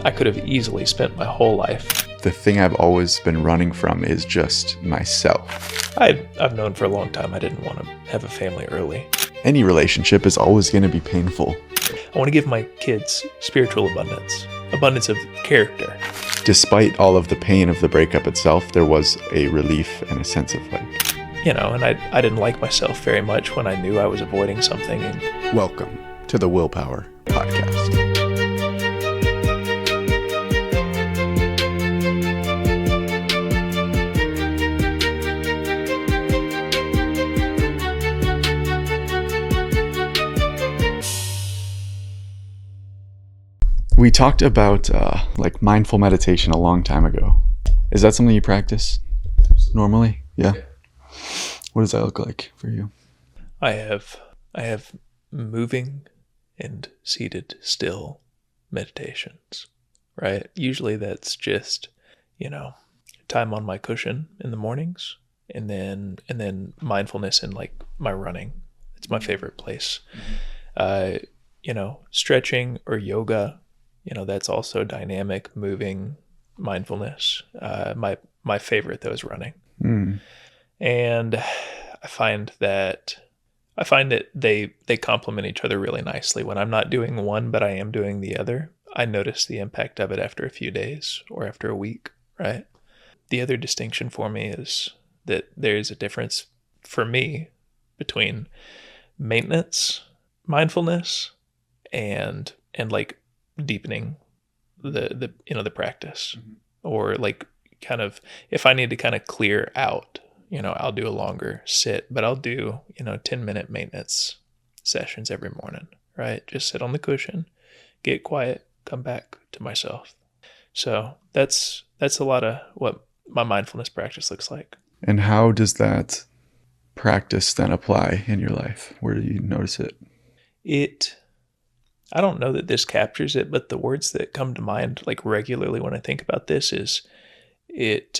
I could have easily spent my whole life. The thing I've always been running from is just myself. I've known for a long time I didn't want to have a family early. Any relationship is always going to be painful. I want to give my kids spiritual abundance of character. Despite all of the pain of the breakup itself, there was a relief and a sense of and I didn't like myself very much when I knew I was avoiding something. Welcome to the Willpower Podcast. We talked about mindful meditation a long time ago. Is that something you practice normally? Yeah. What does that look like for you? I have moving and seated still meditations, right? Usually that's just, time on my cushion in the mornings and then mindfulness in like my running. It's my favorite place. Stretching or yoga. That's also dynamic, moving mindfulness. My favorite though is running. And I find that they complement each other really nicely. When I'm not doing one, but I am doing the other, I notice the impact of it after a few days or after a week, right? The other distinction for me is that there's a difference for me between maintenance mindfulness and like deepening the practice, or like kind of if I need to kind of clear out, I'll do a longer sit, but I'll do 10-minute maintenance sessions every morning, right? Just sit on the cushion, get quiet, come back to myself. So that's a lot of what my mindfulness practice looks like. And how does that practice then apply in your life? Where do you notice it? I don't know that this captures it, but the words that come to mind like regularly when I think about this is it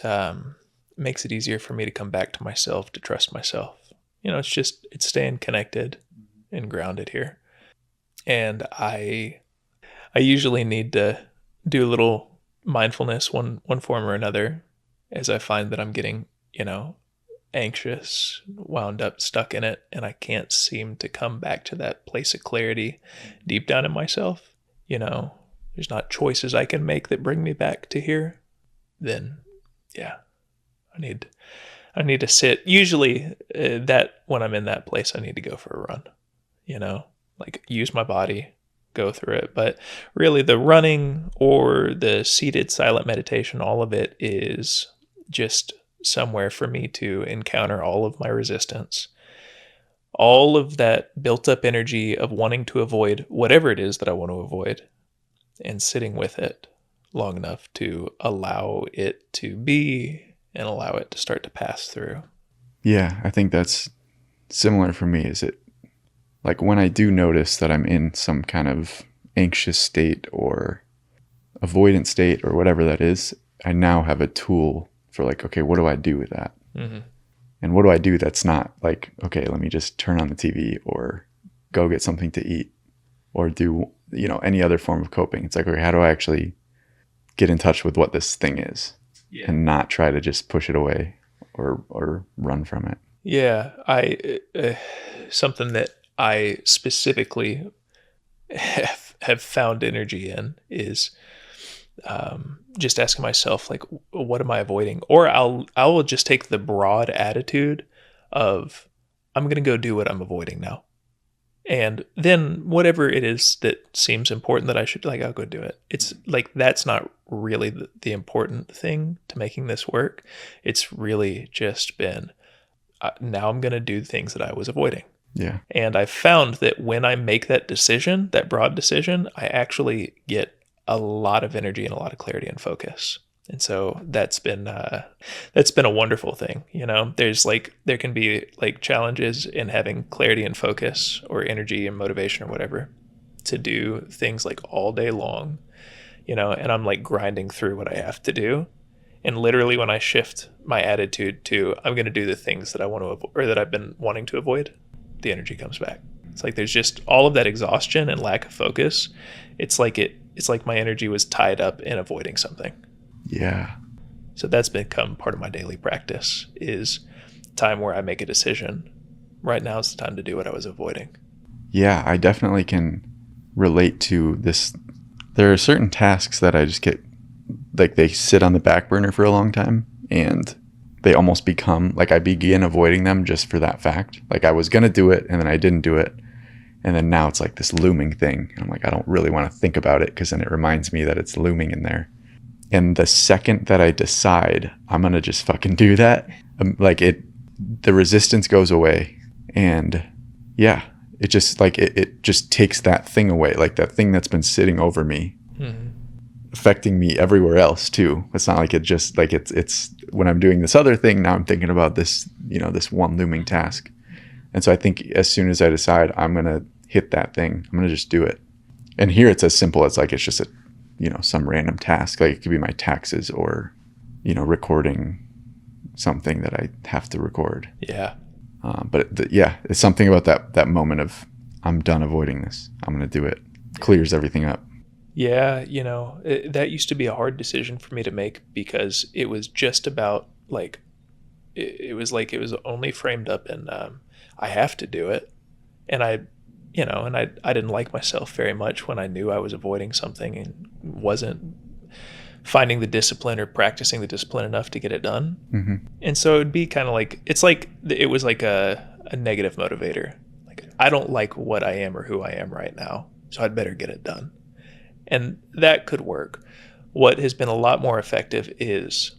makes it easier for me to come back to myself, to trust myself. It's staying connected and grounded here. And I usually need to do a little mindfulness, one form or another, as I find that I'm getting, anxious, wound up, stuck in it, and I can't seem to come back to that place of clarity deep down in myself. There's not choices I can make that bring me back to here. Then, I need to sit. Usually, that when I'm in that place, I need to go for a run. Like use my body, go through it. But really, the running or the seated silent meditation, all of it is just somewhere for me to encounter all of my resistance, all of that built up energy of wanting to avoid whatever it is that I want to avoid, and sitting with it long enough to allow it to be and allow it to start to pass through. Yeah, I think that's similar for me. Is it like when I do notice that I'm in some kind of anxious state or avoidant state or whatever that is, I now have a tool for like, okay, what do I do with that? Mm-hmm. And what do I do that's not like, okay, let me just turn on the TV or go get something to eat or do, any other form of coping. It's like, okay, how do I actually get in touch with what this thing is and not try to just push it away or run from it? Yeah, something that I specifically have found energy in is just asking myself, like, what am I avoiding? Or I will just take the broad attitude of, I'm going to go do what I'm avoiding now. And then whatever it is that seems important that I should, like, I'll go do it. It's like, that's not really the important thing to making this work. It's really just been, now I'm going to do things that I was avoiding. Yeah. And I found that when I make that decision, that broad decision, I actually get a lot of energy and a lot of clarity and focus. And so that's been a wonderful thing. There can be like challenges in having clarity and focus or energy and motivation or whatever to do things like all day long, and I'm like grinding through what I have to do. And literally when I shift my attitude to, I'm going to do the things that I want to avoid or that I've been wanting to avoid, the energy comes back. It's like there's just all of that exhaustion and lack of focus. It's like it's like my energy was tied up in avoiding something. Yeah. So that's become part of my daily practice, is time where I make a decision. Right now is the time to do what I was avoiding. Yeah, I definitely can relate to this. There are certain tasks that I just get, like, they sit on the back burner for a long time, and they almost become, like, I begin avoiding them just for that fact. Like, I was going to do it, and then I didn't do it. And then now it's like this looming thing. And I'm like, I don't really want to think about it, because then it reminds me that it's looming in there. And the second that I decide I'm going to just fucking do that, the resistance goes away. And yeah, it just like, it just takes that thing away. Like that thing that's been sitting over me, affecting me everywhere else too. It's not like it just like, it's when I'm doing this other thing, now I'm thinking about this, this one looming task. And so I think as soon as I decide I'm going to hit that thing, I'm going to just do it. And here it's as simple as like, it's just some random task. Like it could be my taxes or, recording something that I have to record. Yeah. But it's something about that moment of I'm done avoiding this. I'm going to do it. Clears everything up. Yeah. That used to be a hard decision for me to make, because it was just about like, it was only framed up in, I have to do it. And I didn't like myself very much when I knew I was avoiding something and wasn't finding the discipline or practicing the discipline enough to get it done. Mm-hmm. And so it'd be kind of like, it was like a negative motivator. Like, I don't like what I am or who I am right now, so I'd better get it done. And that could work. What has been a lot more effective is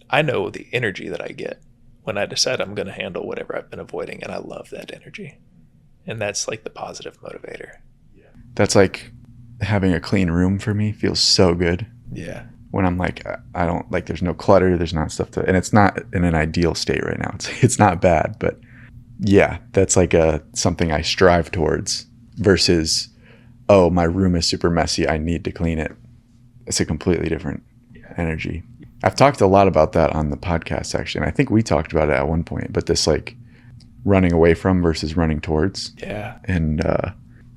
I know the energy that I get when I decide I'm going to handle whatever I've been avoiding, and I love that energy. And that's like the positive motivator. That's like having a clean room for me feels so good. Yeah. When I'm like, I don't like, there's no clutter, there's not stuff and it's not in an ideal state right now. It's not bad, but yeah, that's like something I strive towards versus, oh, my room is super messy, I need to clean it. It's a completely different energy. I've talked a lot about that on the podcast actually. And I think we talked about it at one point, but this like running away from versus running towards. Yeah. And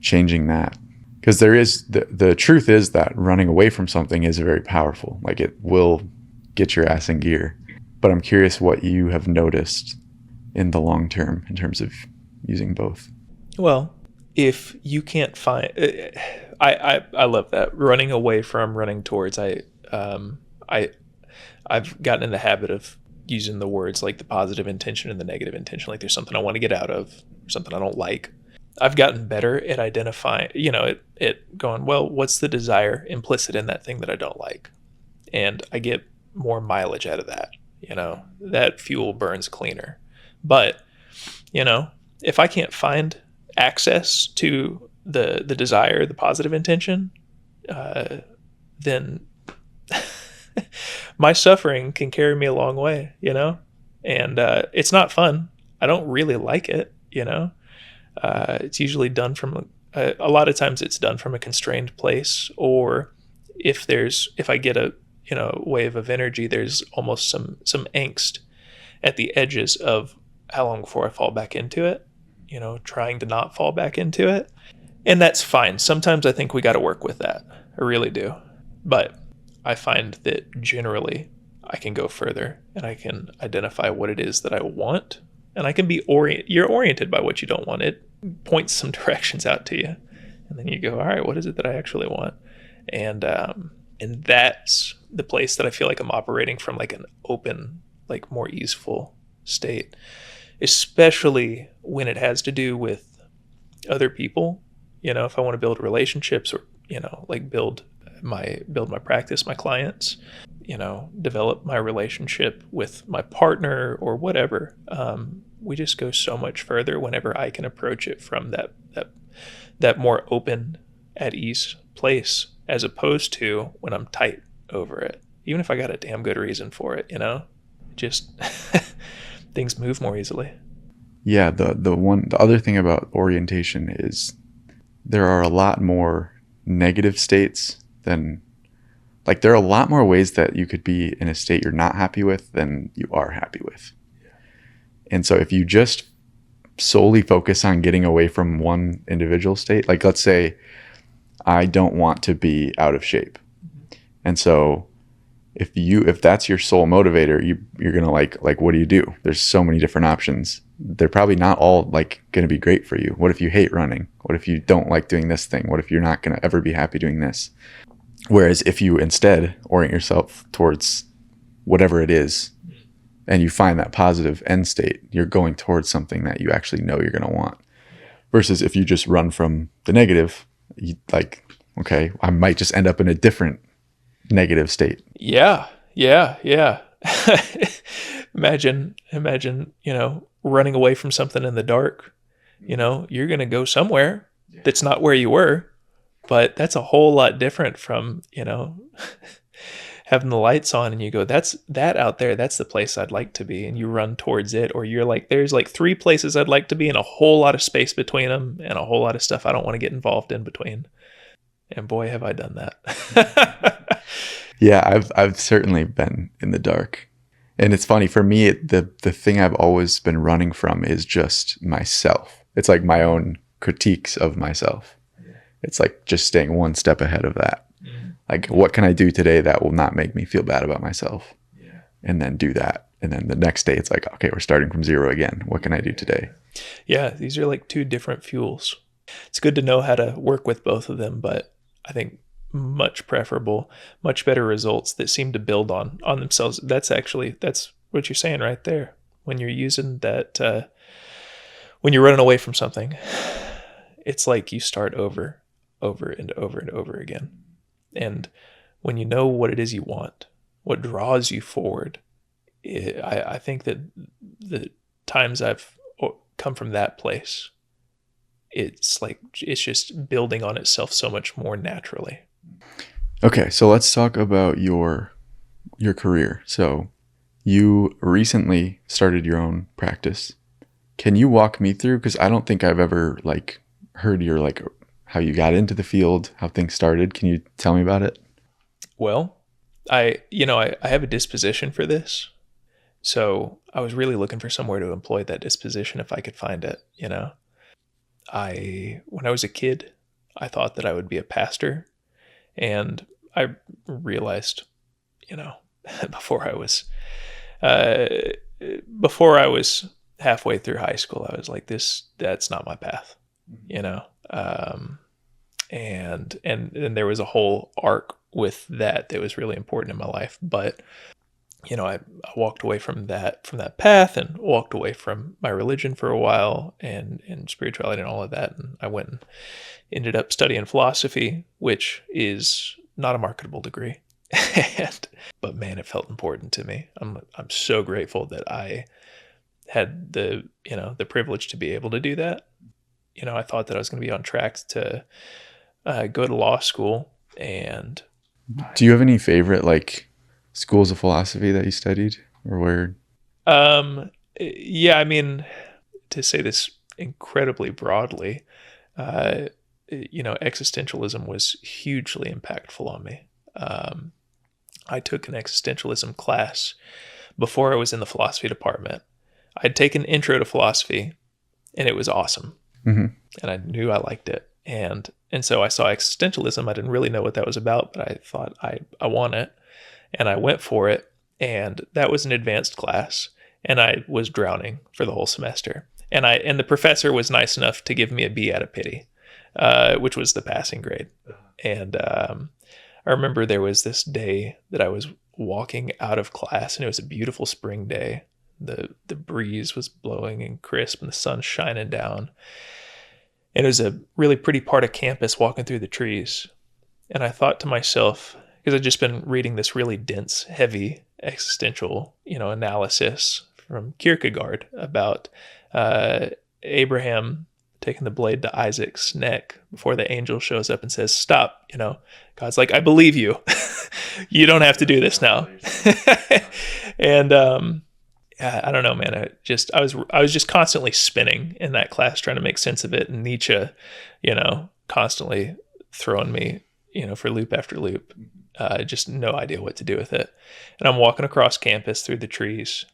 changing that. Because there is, the truth is that running away from something is very powerful. Like it will get your ass in gear. But I'm curious what you have noticed in the long term in terms of using both. Well, if you can't find, I love that. Running away from, running towards. I've gotten in the habit of using the words like the positive intention and the negative intention. Like there's something I want to get out of, or something I don't like. I've gotten better at identifying, it going, well, what's the desire implicit in that thing that I don't like? And I get more mileage out of that, that fuel burns cleaner. But, if I can't find access to the desire, the positive intention, then my suffering can carry me a long way, and it's not fun. I don't really like it, It's usually done from a lot of times it's done from a constrained place, or if I get a wave of energy, there's almost some angst at the edges of how long before I fall back into it, trying to not fall back into it. And that's fine. Sometimes I think we got to work with that. I really do. But I find that generally I can go further and I can identify what it is that I want. And I can be you're oriented by what you don't want. It points some directions out to you. And then you go, all right, what is it that I actually want? And that's the place that I feel like I'm operating from, like an open, like more easeful state, especially when it has to do with other people. If I want to build relationships or, like build my practice, my clients, develop my relationship with my partner or whatever. We just go so much further whenever I can approach it from that more open, at ease place, as opposed to when I'm tight over it. Even if I got a damn good reason for it, just things move more easily. Yeah, the other thing about orientation is there are a lot more negative states than, like, there are a lot more ways that you could be in a state you're not happy with than you are happy with. And so if you just solely focus on getting away from one individual state, like let's say I don't want to be out of shape. And so if that's your sole motivator, you're going to like, what do you do? There's so many different options. They're probably not all like going to be great for you. What if you hate running? What if you don't like doing this thing? What if you're not going to ever be happy doing this? Whereas if you instead orient yourself towards whatever it is, and you find that positive end state, you're going towards something that you actually know you're going to want. Versus if you just run from the negative, you like, okay, I might just end up in a different negative state. Yeah. Imagine, running away from something in the dark. You're going to go somewhere that's not where you were, but that's a whole lot different from, having the lights on and you go, that's that out there. That's the place I'd like to be. And you run towards it, or you're like, there's like 3 places I'd like to be and a whole lot of space between them and a whole lot of stuff I don't want to get involved in between. And boy, have I done that. Yeah, I've certainly been in the dark. And it's funny for me, the thing I've always been running from is just myself. It's like my own critiques of myself. It's like just staying one step ahead of that. Like, what can I do today that will not make me feel bad about myself? Yeah. And then do that. And then the next day it's like, okay, we're starting from zero again. What can I do today? Yeah, these are like 2 different fuels. It's good to know how to work with both of them, but I think much preferable, much better results that seem to build on themselves. That's what you're saying right there. When you're using that, when you're running away from something, it's like you start over and over and over again. And when you know what it is you want, what draws you forward, I think that the times I've come from that place, it's just building on itself so much more naturally. Okay, so let's talk about your career. So you recently started your own practice. Can you walk me through? Because I don't think I've ever heard your how you got into the field, how things started. Can you tell me about it? Well, I have a disposition for this. So I was really looking for somewhere to employ that disposition if I could find it, When I was a kid, I thought that I would be a pastor. And I realized, before I was halfway through high school, I was like, that's not my path, and there was a whole arc with that was really important in my life. But, I walked away from that path and walked away from my religion for a while and spirituality and all of that. And I went and ended up studying philosophy, which is not a marketable degree. But man, it felt important to me. I'm so grateful that I had the privilege to be able to do that. I thought that I was going to be on track to go to law school. And do you have any favorite schools of philosophy that you studied, or where? Yeah, to say this incredibly broadly, existentialism was hugely impactful on me. I took an existentialism class before I was in the philosophy department. I'd taken intro to philosophy and it was awesome. Mm-hmm. And I knew I liked it. And so I saw existentialism. I didn't really know what that was about, but I thought I want it. And I went for it. And that was an advanced class. And I was drowning for the whole semester. And the professor was nice enough to give me a B out of pity, which was the passing grade. And I remember there was this day that I was walking out of class, and it was a beautiful spring day. The breeze was blowing and crisp, and the sun shining down. And it was a really pretty part of campus, walking through the trees. And I thought to myself, because I'd just been reading this really dense, heavy existential, analysis from Kierkegaard about Abraham taking the blade to Isaac's neck before the angel shows up and says, "Stop." God's like, "I believe you. You don't have to do this now." And I don't know, man. I was just constantly spinning in that class trying to make sense of it. And Nietzsche, constantly throwing me, for loop after loop. Just no idea what to do with it. And I'm walking across campus through the trees,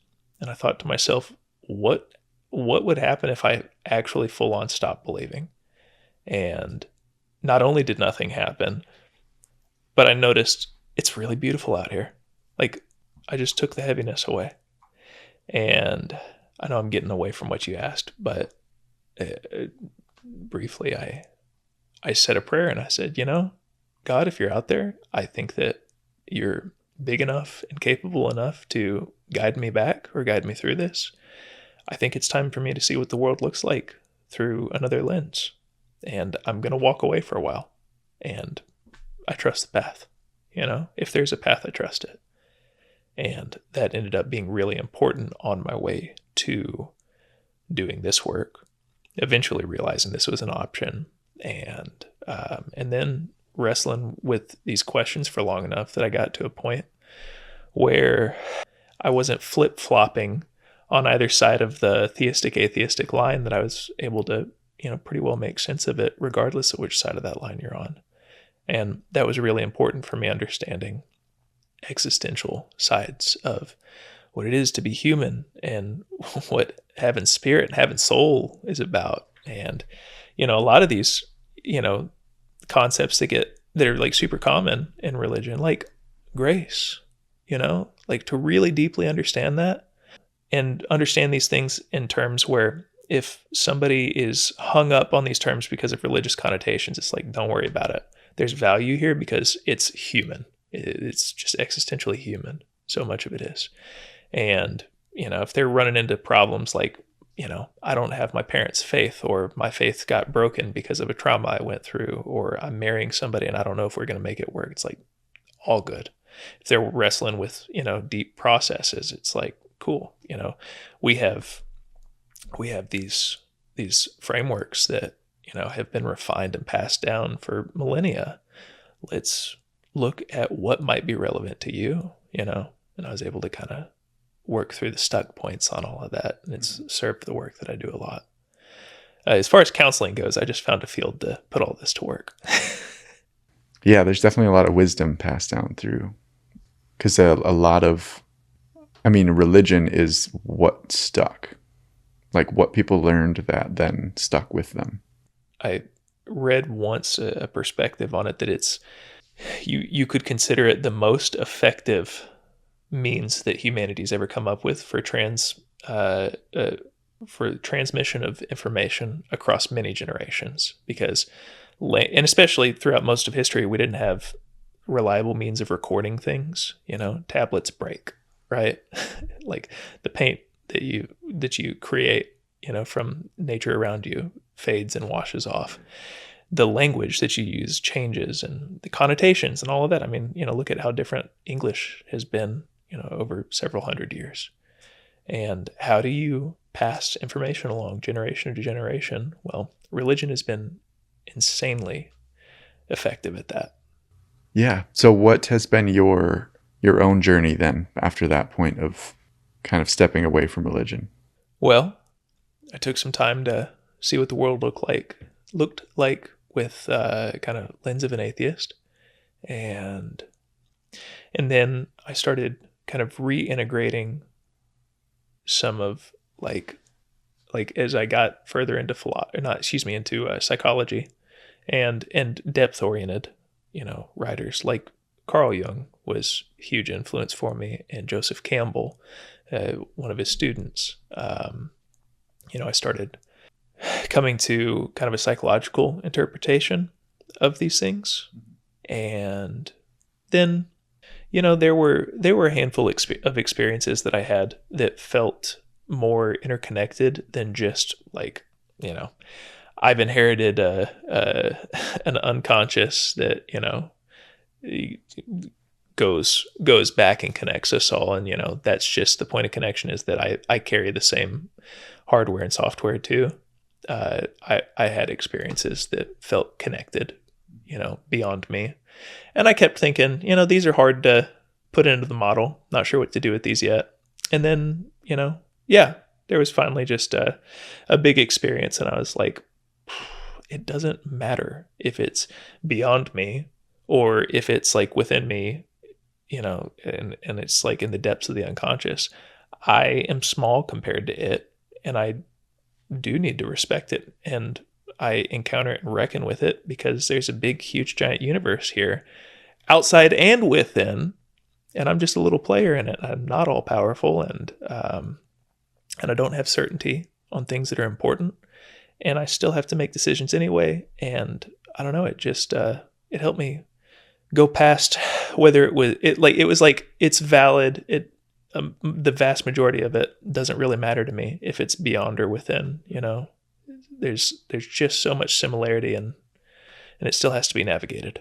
and I thought to myself, what would happen if I actually full on stopped believing? And not only did nothing happen, but I noticed it's really beautiful out here. Like, I just took the heaviness away. And I know I'm getting away from what you asked, but briefly, I said a prayer and I said, God, if you're out there, I think that you're big enough and capable enough to guide me back or guide me through this. I think it's time for me to see what the world looks like through another lens. And I'm going to walk away for a while. And I trust the path. If there's a path, I trust it. And that ended up being really important on my way to doing this work, eventually realizing this was an option, and then wrestling with these questions for long enough that I got to a point where I wasn't flip-flopping on either side of the theistic atheistic line, that I was able to pretty well make sense of it regardless of which side of that line you're on. And that was really important for me, understanding existential sides of what it is to be human and what having spirit and having soul is about. And a lot of these concepts that are like super common in religion, like grace, like to really deeply understand that and understand these things in terms where if somebody is hung up on these terms because of religious connotations, it's like, don't worry about it. There's value here because it's human. It's just existentially human. So much of it is. And, if they're running into problems like, I don't have my parents' faith, or my faith got broken because of a trauma I went through, or I'm marrying somebody and I don't know if we're going to make it work, it's like all good. If they're wrestling with, deep processes, it's like, cool. We have these frameworks that, have been refined and passed down for millennia. Let's look at what might be relevant to you, and I was able to kind of work through the stuck points on all of that. And it's served the work that I do a lot. As far as counseling goes, I just found a field to put all this to work. Yeah, there's definitely a lot of wisdom passed down through, because a lot of, religion is what stuck, like what people learned that then stuck with them. I read once a perspective on it that it's, you could consider it the most effective means that humanity's ever come up with for transmission of information across many generations, because and especially throughout most of history, we didn't have reliable means of recording things. Tablets break, right? Like the paint that you create, from nature around you fades and washes off. The language that you use changes, and the connotations and all of that. Look at how different English has been, over several hundred years. And how do you pass information along generation to generation? Well, religion has been insanely effective at that. Yeah. So what has been your own journey then after that point of kind of stepping away from religion? Well, I took some time to see what the world looked like with kind of lens of an atheist. And then I started kind of reintegrating some of like as I got further into psychology and depth oriented, writers like Carl Jung was a huge influence for me, and Joseph Campbell, one of his students. I started coming to kind of a psychological interpretation of these things. And then, there were a handful of experiences that I had that felt more interconnected than just like, I've inherited an unconscious that, goes back and connects us all. And, that's just the point of connection, is that I carry the same hardware and software too. I had experiences that felt connected, beyond me. And I kept thinking, these are hard to put into the model. Not sure what to do with these yet. And then, there was finally just a big experience. And I was like, it doesn't matter if it's beyond me or if it's like within me, and it's like in the depths of the unconscious. I am small compared to it, and I do need to respect it. And I encounter it and reckon with it because there's a big, huge, giant universe here, outside and within, and I'm just a little player in it. I'm not all powerful, and I don't have certainty on things that are important, and I still have to make decisions anyway. And I don't know, it just it helped me go past whether it was it's valid. The vast majority of it doesn't really matter to me if it's beyond or within. There's just so much similarity, and it still has to be navigated.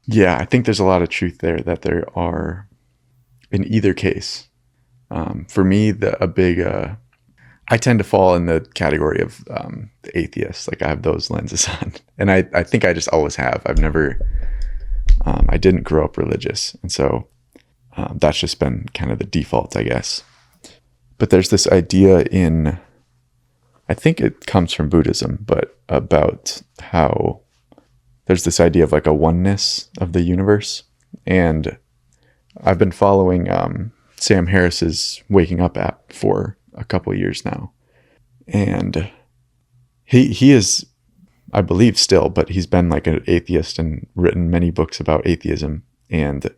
Yeah, I think there's a lot of truth there, that there are, in either case. For me, I tend to fall in the category of the atheist. Like, I have those lenses on, and I think I just always have. I've never, I didn't grow up religious, and so that's just been kind of the default, I guess. But there's this idea I think it comes from Buddhism, but about how there's this idea of like a oneness of the universe. And I've been following Sam Harris's Waking Up app for a couple of years now. And he is, I believe still, but he's been like an atheist and written many books about atheism, and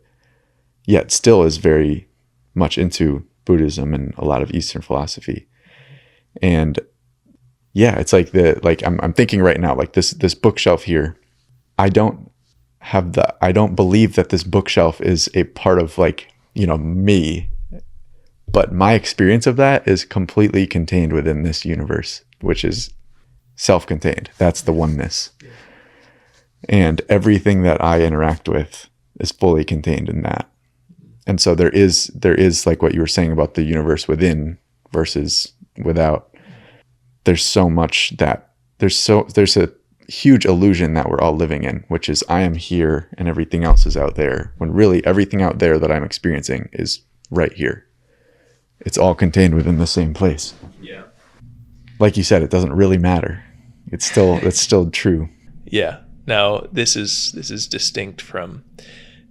yet still is very much into Buddhism and a lot of Eastern philosophy. And yeah, it's like I'm thinking right now, like this bookshelf here, I don't believe that this bookshelf is a part of me, but my experience of that is completely contained within this universe, which is self-contained. That's the oneness. And everything that I interact with is fully contained in that. And so there is like what you were saying about the universe within versus without. There's so much that there's a huge illusion that we're all living in, which is I am here and everything else is out there, when really everything out there that I'm experiencing is right here. It's all contained within the same place. Yeah. Like you said, it doesn't really matter. It's still true. Yeah. Now, this is distinct from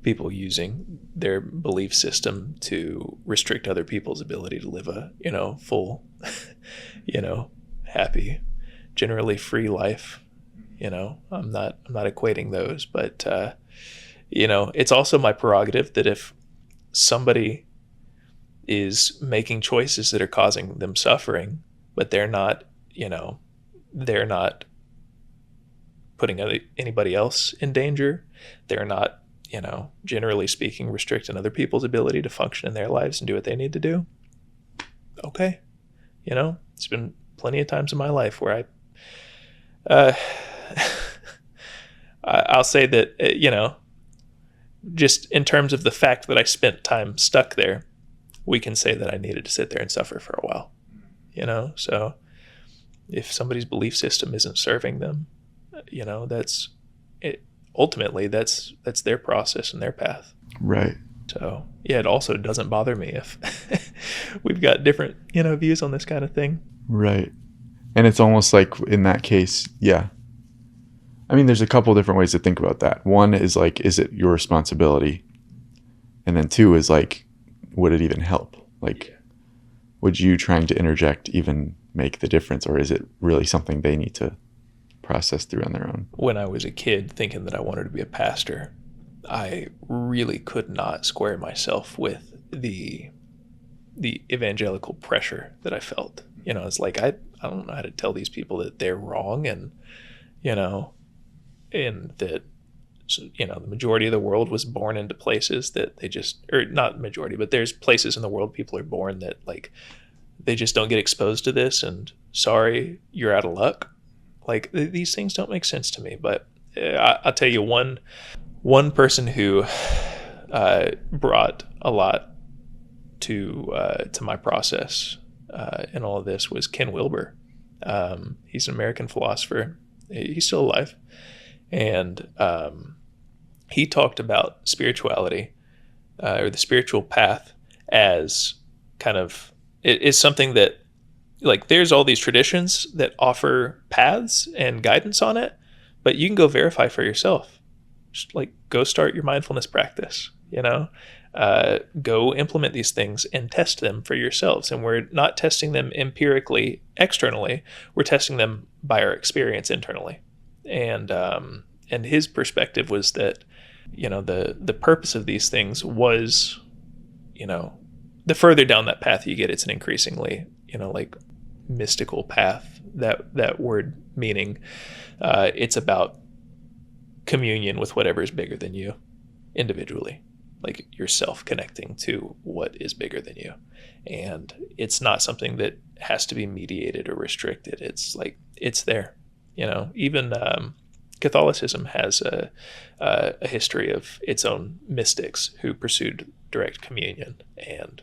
people using their belief system to restrict other people's ability to live a, full, happy, generally free life. I'm not equating those, but it's also my prerogative that if somebody is making choices that are causing them suffering, but they're not putting anybody else in danger, they're not, generally speaking, restricting other people's ability to function in their lives and do what they need to do. Okay. It's been plenty of times in my life where I'll say that, just in terms of the fact that I spent time stuck there, we can say that I needed to sit there and suffer for a while, so if somebody's belief system isn't serving them, that's it. Ultimately, that's their process and their path. Right. So yeah, it also doesn't bother me if we've got different, views on this kind of thing. Right. And it's almost like in that case, yeah. I mean, there's a couple different ways to think about that. One is like, is it your responsibility? And then two is like, would it even help? Like, would you trying to interject even make the difference? Or is it really something they need to process through on their own? When I was a kid thinking that I wanted to be a pastor, I really could not square myself with the evangelical pressure that I felt. It's like, I don't know how to tell these people that they're wrong, and and that, the majority of the world was born into places that they just, or not majority, but there's places in the world people are born that like, they just don't get exposed to this, and sorry, you're out of luck. Like, these things don't make sense to me. But I'll tell you, one person who brought a lot to my process in all of this was Ken Wilber. He's an American philosopher. He's still alive. And he talked about spirituality or the spiritual path as kind of, it is something that, like, there's all these traditions that offer paths and guidance on it, but you can go verify for yourself. Just like, go start your mindfulness practice, go implement these things and test them for yourselves. And we're not testing them empirically externally. We're testing them by our experience internally. And his perspective was that, the purpose of these things was, the further down that path you get, it's an increasingly, like mystical path, that word meaning, it's about communion with whatever is bigger than you individually, like yourself connecting to what is bigger than you. And it's not something that has to be mediated or restricted. It's like, it's there, even Catholicism has a history of its own mystics who pursued direct communion and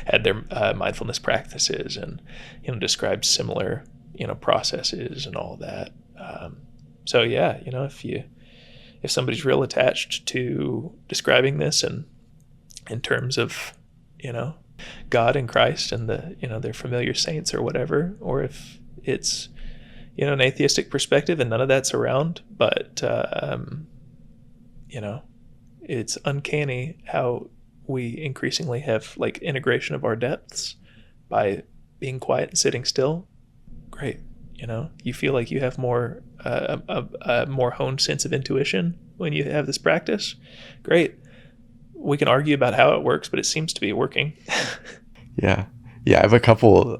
had their mindfulness practices and described similar processes and all that. So yeah, if somebody's real attached to describing this and in terms of God and Christ and their familiar saints or whatever, or if it's an atheistic perspective and none of that's around, but it's uncanny how we increasingly have like integration of our depths by being quiet and sitting still. Great. You feel like you have more a more honed sense of intuition when you have this practice. Great. We can argue about how it works, but it seems to be working. Yeah. I have a couple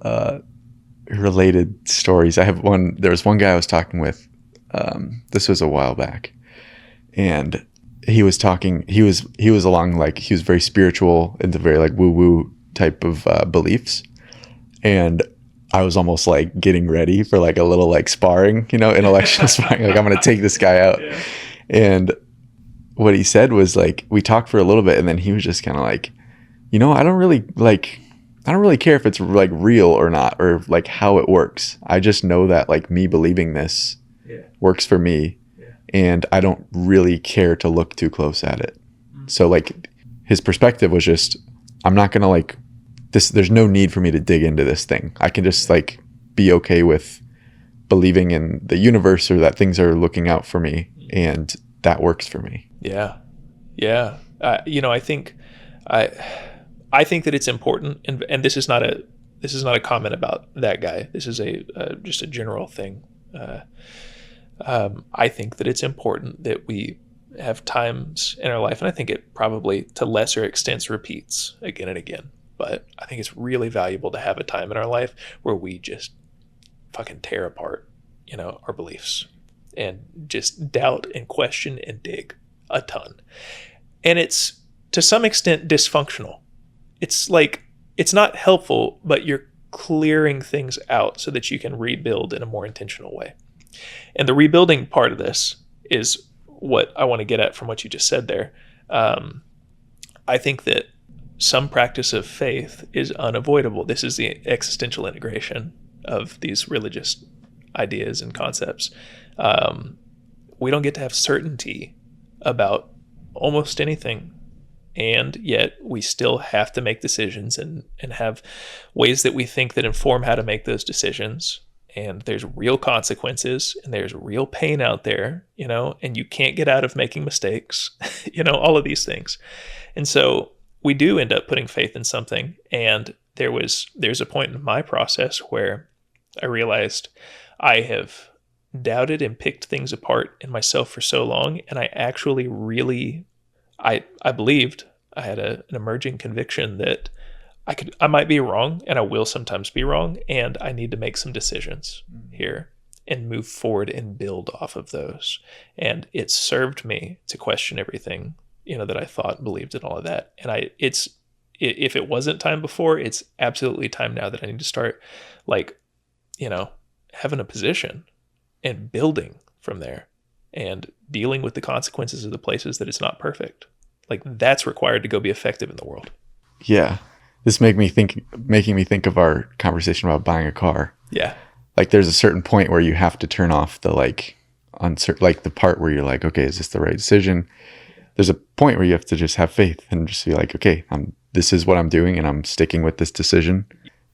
related stories. There was one guy I was talking with, this was a while back, and he was along, like, he was very spiritual, into very like woo-woo type of beliefs, and I was almost like getting ready for like a little like sparring, intellectual sparring, like I'm going to take this guy out. Yeah. And what he said was like, we talked for a little bit and then he was just kind of like, I don't really care if it's like real or not, or like how it works. I just know that like me believing this works for me. Yeah. And I don't really care to look too close at it. Mm-hmm. So like his perspective was just, I'm not going to like, there's no need for me to dig into this thing. I can just like be okay with believing in the universe, or that things are looking out for me, and that works for me. Yeah. I think that it's important, and this is not a comment about that guy. This is just a general thing. I think that it's important that we have times in our life, and I think it probably to lesser extents repeats again and again. But I think it's really valuable to have a time in our life where we just fucking tear apart, our beliefs and just doubt and question and dig a ton. And it's to some extent dysfunctional. It's like, it's not helpful, but you're clearing things out so that you can rebuild in a more intentional way. And the rebuilding part of this is what I want to get at from what you just said there. I think that some practice of faith is unavoidable. This is the existential integration of these religious ideas and concepts. We don't get to have certainty about almost anything, and yet we still have to make decisions and have ways that we think that inform how to make those decisions. And there's real consequences and there's real pain out there, and you can't get out of making mistakes, all of these things. And so we do end up putting faith in something. And there's a point in my process where I realized I have doubted and picked things apart in myself for so long. And I actually really, I believed, I had an emerging conviction that I might be wrong, and I will sometimes be wrong. And I need to make some decisions here and move forward and build off of those. And it served me to question everything that I thought and believed and all of that. And if it wasn't time before, it's absolutely time now that I need to start having a position and building from there and dealing with the consequences of the places that it's not perfect. Like, that's required to go be effective in the world. Yeah. This making me think of our conversation about buying a car. Yeah. Like, there's a certain point where you have to turn off the the part where you're like, okay, is this the right decision? There's a point where you have to just have faith and just be like, okay, this is what I'm doing and I'm sticking with this decision.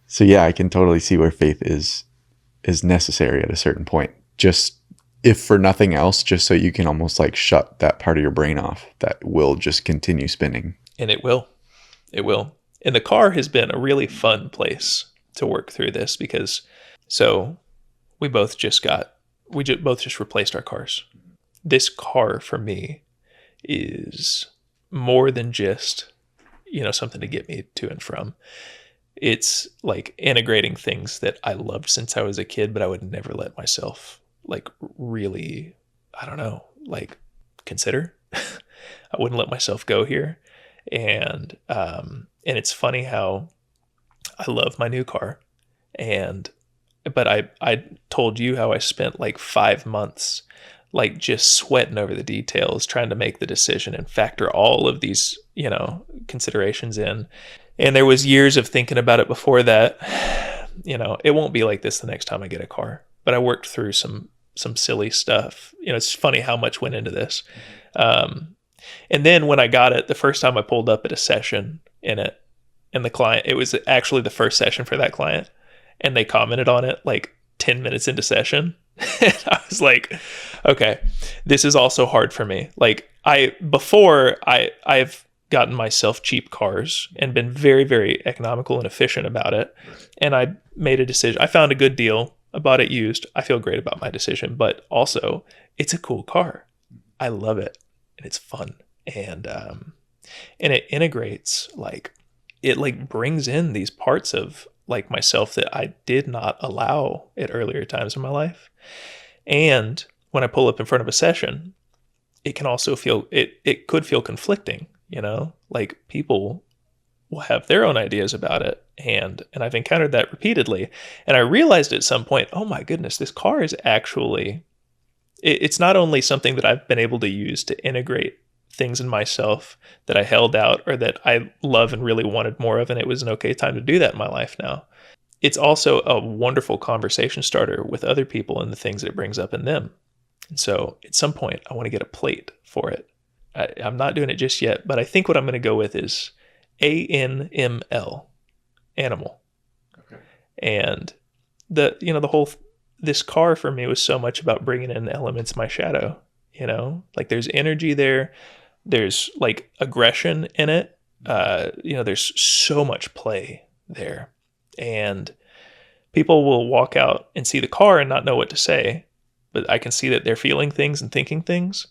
So yeah, I can totally see where faith is necessary at a certain point. Just if for nothing else, just so you can almost like shut that part of your brain off that will just continue spinning. And it will. It will. And the car has been a really fun place to work through this because we both just replaced our cars. This car for me is more than just, something to get me to and from. It's like integrating things that I loved since I was a kid, but I would never let myself really, I don't know, consider. I wouldn't let myself go here. And it's funny how I love my new car. But I told you how I spent 5 months just sweating over the details, trying to make the decision and factor all of these, considerations in. And there was years of thinking about it before that. It won't be like this the next time I get a car. But I worked through some silly stuff. It's funny how much went into this. And then when I got it, the first time I pulled up at a session in it, and the client, it was actually the first session for that client, and they commented on it 10 minutes into session. And I was like, okay, this is also hard for me. I've gotten myself cheap cars and been very, very economical and efficient about it. And I made a decision. I found a good deal. I bought it used. I feel great about my decision, but also it's a cool car. I love it. And it's fun. And it integrates, it brings in these parts of myself that I did not allow at earlier times in my life. And when I pull up in front of a session, it can also feel, it could feel conflicting, people will have their own ideas about it. And I've encountered that repeatedly. And I realized at some point, oh my goodness, this car is actually, it's not only something that I've been able to use to integrate things in myself that I held out or that I love and really wanted more of, and it was an okay time to do that in my life now. It's also a wonderful conversation starter with other people and the things that it brings up in them. And so at some point, I want to get a plate for it. I'm not doing it just yet, but I think what I'm going to go with is ANML, animal. Okay. And this car for me was so much about bringing in elements of my shadow, there's energy there. There's aggression in it. There's so much play there. And people will walk out and see the car and not know what to say, but I can see that they're feeling things and thinking things.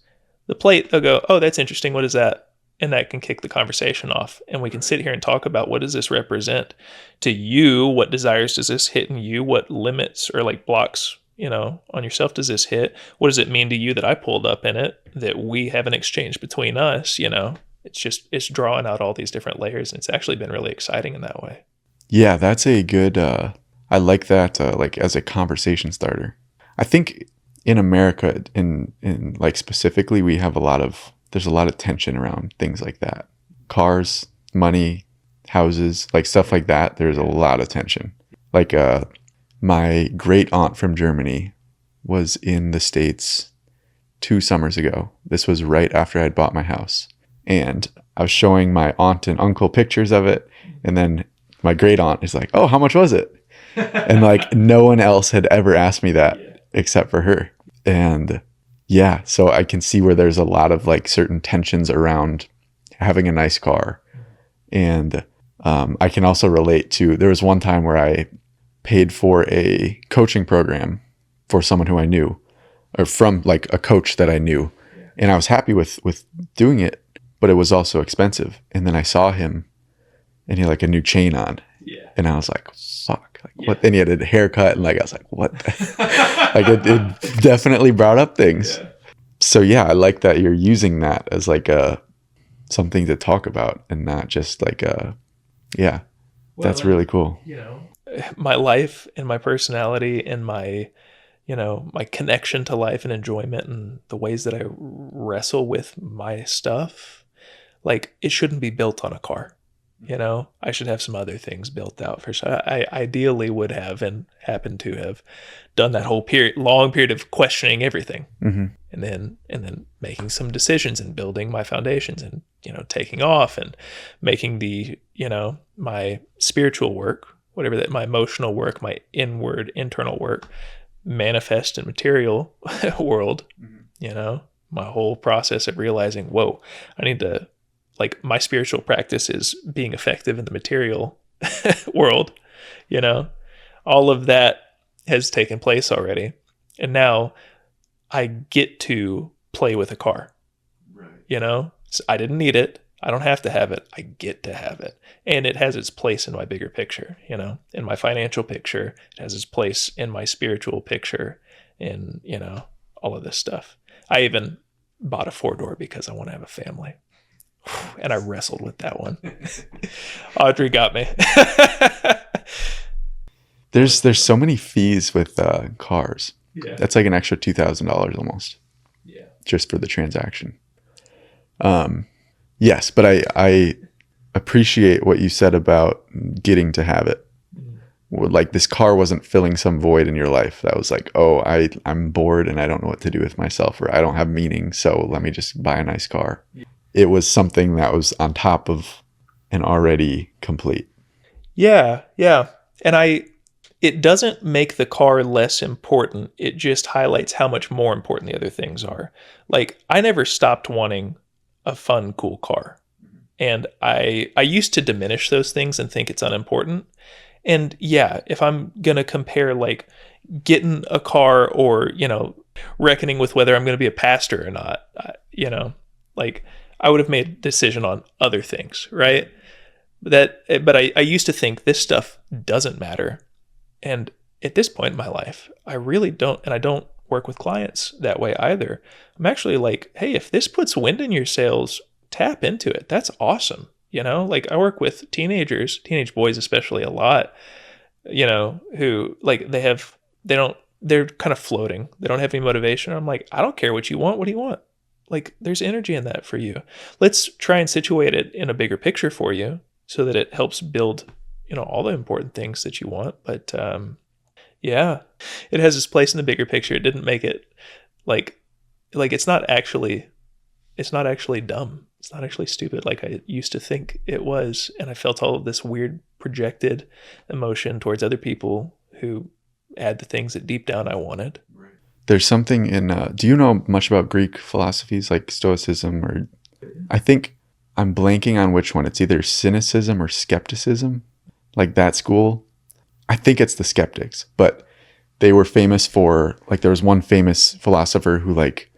The plate, they'll go, oh, that's interesting. What is that? And that can kick the conversation off. And we can sit here and talk about, what does this represent to you? What desires does this hit in you? What limits or blocks, on yourself does this hit? What does it mean to you that I pulled up in it, that we have an exchange between us? It's drawing out all these different layers, and it's actually been really exciting in that way. Yeah, that's a good, I like that, as a conversation starter. I think in America, in specifically, we have there's a lot of tension around things like that. Cars, money, houses, stuff like that. There's a lot of tension. My great aunt from Germany was in the States 2 summers ago. This was right after I'd bought my house. And I was showing my aunt and uncle pictures of it. And then my great aunt is like, oh, how much was it? And no one else had ever asked me that except for her. And yeah, so I can see where there's a lot of certain tensions around having a nice car. And I can also relate to, there was one time where I paid for a coaching program for someone who I knew, or from a coach that I knew. And I was happy with doing it, but it was also expensive. And then I saw him and he had a new chain on. Yeah. And I was like, fuck, what? And he had a haircut and I was like, what? It definitely brought up things. Yeah. So yeah, I like that you're using that as something to talk about and not just that's really cool. My life and my personality and my my connection to life and enjoyment and the ways that I wrestle with my stuff, it shouldn't be built on a car. I should have some other things built out first. I ideally would have and happen to have done that whole long period of questioning everything, mm-hmm. and then making some decisions and building my foundations and taking off and making the my spiritual work, whatever that, my emotional work, my internal work, manifest in material world. Mm-hmm. My whole process of realizing, whoa, I need to like my spiritual practice is being effective in the material world, you know, all of that has taken place already. And now I get to play with a car, right. You know, so I didn't need it. I don't have to have it. I get to have it. And it has its place in my bigger picture, you know, in my financial picture. It has its place in my spiritual picture, in, you know, all of this stuff. I even bought a 4-door because I want to have a family. And I wrestled with that one. Audrey got me. There's so many fees with cars. Yeah. That's like an extra $2,000 almost. Yeah. Just for the transaction. Yes, but I appreciate what you said about getting to have it. Like this car wasn't filling some void in your life that was like, oh, I'm bored and I don't know what to do with myself, or I don't have meaning, so let me just buy a nice car. Yeah. It was something that was on top of an already complete. Yeah, yeah. And it doesn't make the car less important. It just highlights how much more important the other things are. Like, I never stopped wanting a fun, cool car. And I used to diminish those things and think it's unimportant. And yeah, if I'm going to compare like getting a car or, you know, reckoning with whether I'm going to be a pastor or not, you know, like I would have made a decision on other things, right? But I used to think this stuff doesn't matter. And at this point in my life, I really don't, and I don't work with clients that way either. I'm actually like, hey, if this puts wind in your sails, tap into it. That's awesome. You know, like I work with teenagers, teenage boys especially, a lot, you know, who like they're kind of floating. They don't have any motivation. I'm like, I don't care what you want. What do you want? Like, there's energy in that for you. Let's try and situate it in a bigger picture for you so that it helps build, you know, all the important things that you want. But yeah, it has its place in the bigger picture. It didn't make it like it's not actually dumb. It's not actually stupid like I used to think it was. And I felt all of this weird projected emotion towards other people who had the things that deep down I wanted. There's something in, do you know much about Greek philosophies like Stoicism, or I think I'm blanking on which one. It's either cynicism or skepticism, like that school. I think it's the skeptics, but they were famous for, like, there was one famous philosopher who like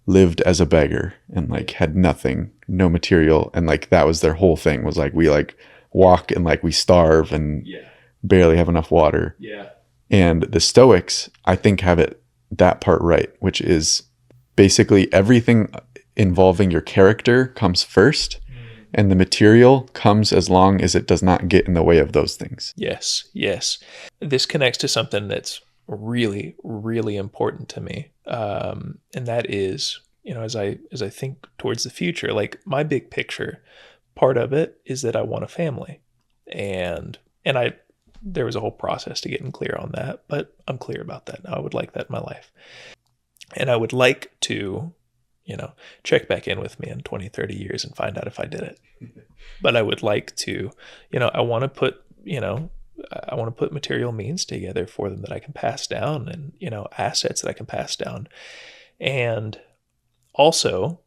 lived as a beggar and like had nothing, no material. And like, that was their whole thing, was like, we like walk and like we starve and barely have enough water. Yeah. And the Stoics, I think, have that part right, which is basically everything involving your character comes first, and the material comes as long as it does not get in the way of those things. Yes, yes. This connects to something that's really, really important to me. And that is, you know, as I think towards the future, like my big picture, part of it is that I want a family. And there was a whole process to getting clear on that, but I'm clear about that now. I would like that in my life. And I would like to, you know, check back in with me in 20, 30 years and find out if I did it. But I would like to, you know, I want to put material means together for them that I can pass down, and, you know, assets that I can pass down. And also,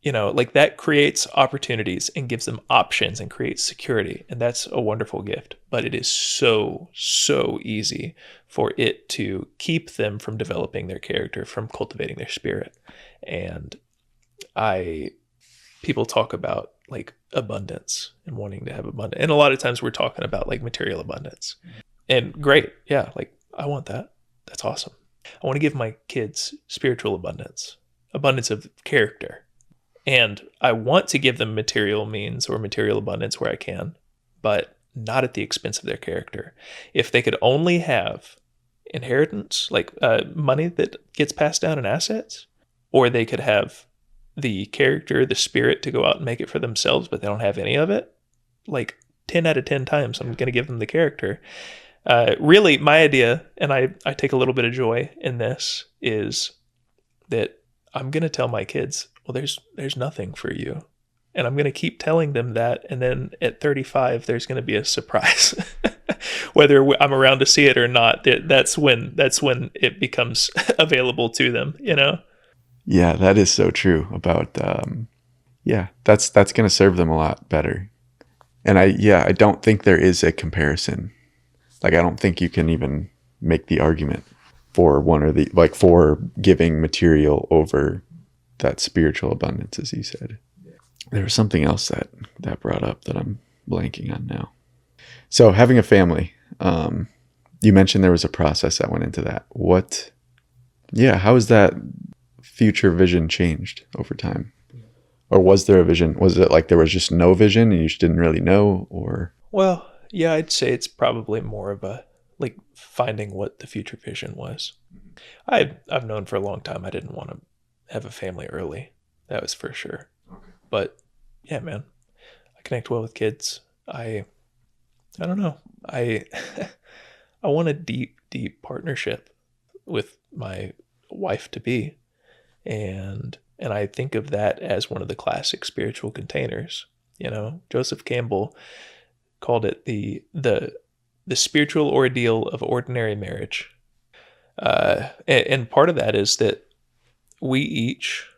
you know, like that creates opportunities and gives them options and creates security. And that's a wonderful gift. But it is so, so easy for it to keep them from developing their character, from cultivating their spirit. And people talk about like abundance and wanting to have abundance. And a lot of times we're talking about like material abundance. And great. Yeah. Like I want that. That's awesome. I want to give my kids spiritual abundance of character. And I want to give them material means or material abundance where I can, but not at the expense of their character. If they could only have inheritance, like money that gets passed down in assets, or they could have the character, the spirit to go out and make it for themselves, but they don't have any of it, like 10 out of 10 times, I'm going to give them the character. Really, my idea, and I take a little bit of joy in this, is that I'm going to tell my kids, well, there's nothing for you. And I'm going to keep telling them that. And then at 35, there's going to be a surprise, whether I'm around to see it or not. That's when it becomes available to them, you know? Yeah, that is so true about, Yeah, that's going to serve them a lot better. And I don't think there is a comparison. Like, I don't think you can even make the argument for one or the, like, for giving material over that spiritual abundance, as you said. There was something else that brought up that I'm blanking on now. So having a family, you mentioned there was a process that went into that. How has that future vision changed over time? Or was there a vision? Was it like there was just no vision and you just didn't really know? Or Well, yeah, I'd say it's probably more of a like finding what the future vision was. I've known for a long time I didn't want to have a family early. That was for sure. But yeah, man, I connect well with kids. I don't know. I I want a deep, deep partnership with my wife to be. And I think of that as one of the classic spiritual containers. You know, Joseph Campbell called it the spiritual ordeal of ordinary marriage. And part of that is that we each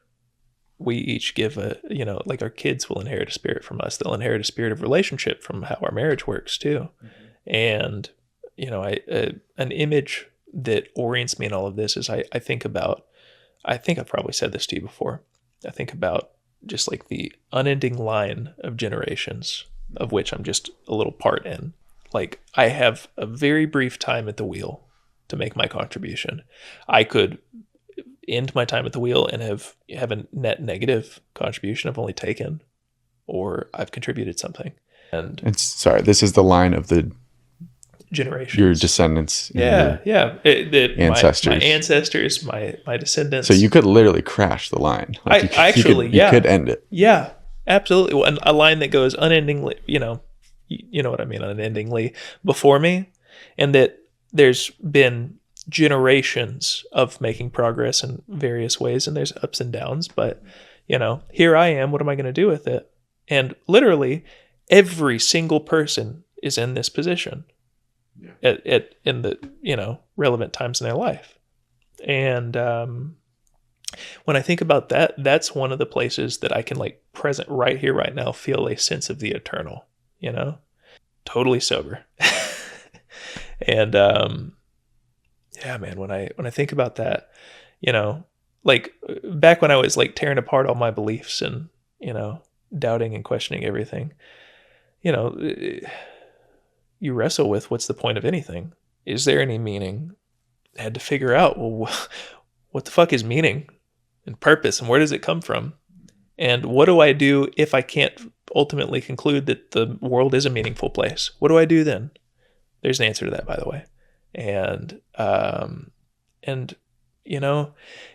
give like our kids will inherit a spirit from us. They'll inherit a spirit of relationship from how our marriage works too. And, an image that orients me in all of this is I think I've probably said this to you before. I think about just like the unending line of generations of which I'm just a little part in. Like, I have a very brief time at the wheel to make my contribution. I could end my time at the wheel and have a net negative contribution. I've only taken, or I've contributed something. And sorry, this is the line of the generations, your descendants. Ancestors. My ancestors, my descendants. So you could literally crash the line. Like you could end it. Yeah, absolutely. Well, a line that goes unendingly, you know what I mean, unendingly before me, and that there's been generations of making progress in various ways, and there's ups and downs, but here I am. What am I going to do with it? And literally every single person is in this position in the relevant times in their life. And when I think about that, that's one of the places that I can, like, present right here, right now, feel a sense of the eternal, totally sober. And yeah, man, when I think about that, like back when I was like tearing apart all my beliefs and doubting and questioning everything, you wrestle with, what's the point of anything? Is there any meaning? I had to figure out, well, what the fuck is meaning and purpose, and where does it come from? And what do I do if I can't ultimately conclude that the world is a meaningful place? What do I do then? There's an answer to that, by the way. And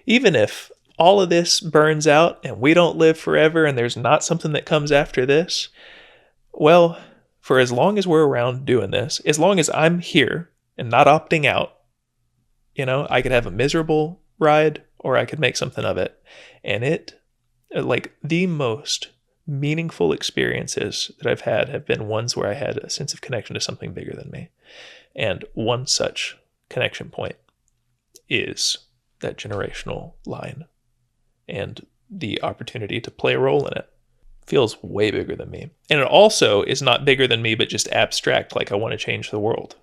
even if all of this burns out and we don't live forever and there's not something that comes after this, well, for as long as we're around doing this, as long as I'm here and not opting out, I could have a miserable ride or I could make something of it. And like, the most meaningful experiences that I've had have been ones where I had a sense of connection to something bigger than me. And one such connection point is that generational line, and the opportunity to play a role in it feels way bigger than me. And it also is not bigger than me, but just abstract, like I want to change the world.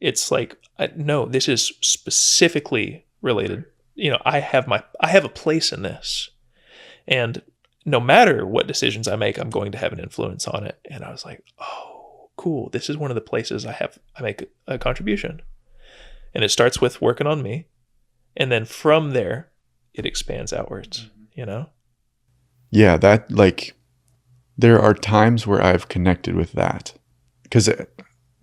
It's like, no, this is specifically related. I have a place in this, and no matter what decisions I make, I'm going to have an influence on it. And I was like, oh, cool. This is one of the places I make a contribution. And it starts with working on me. And then from there, it expands outwards, Yeah, that, like, there are times where I've connected with that. Because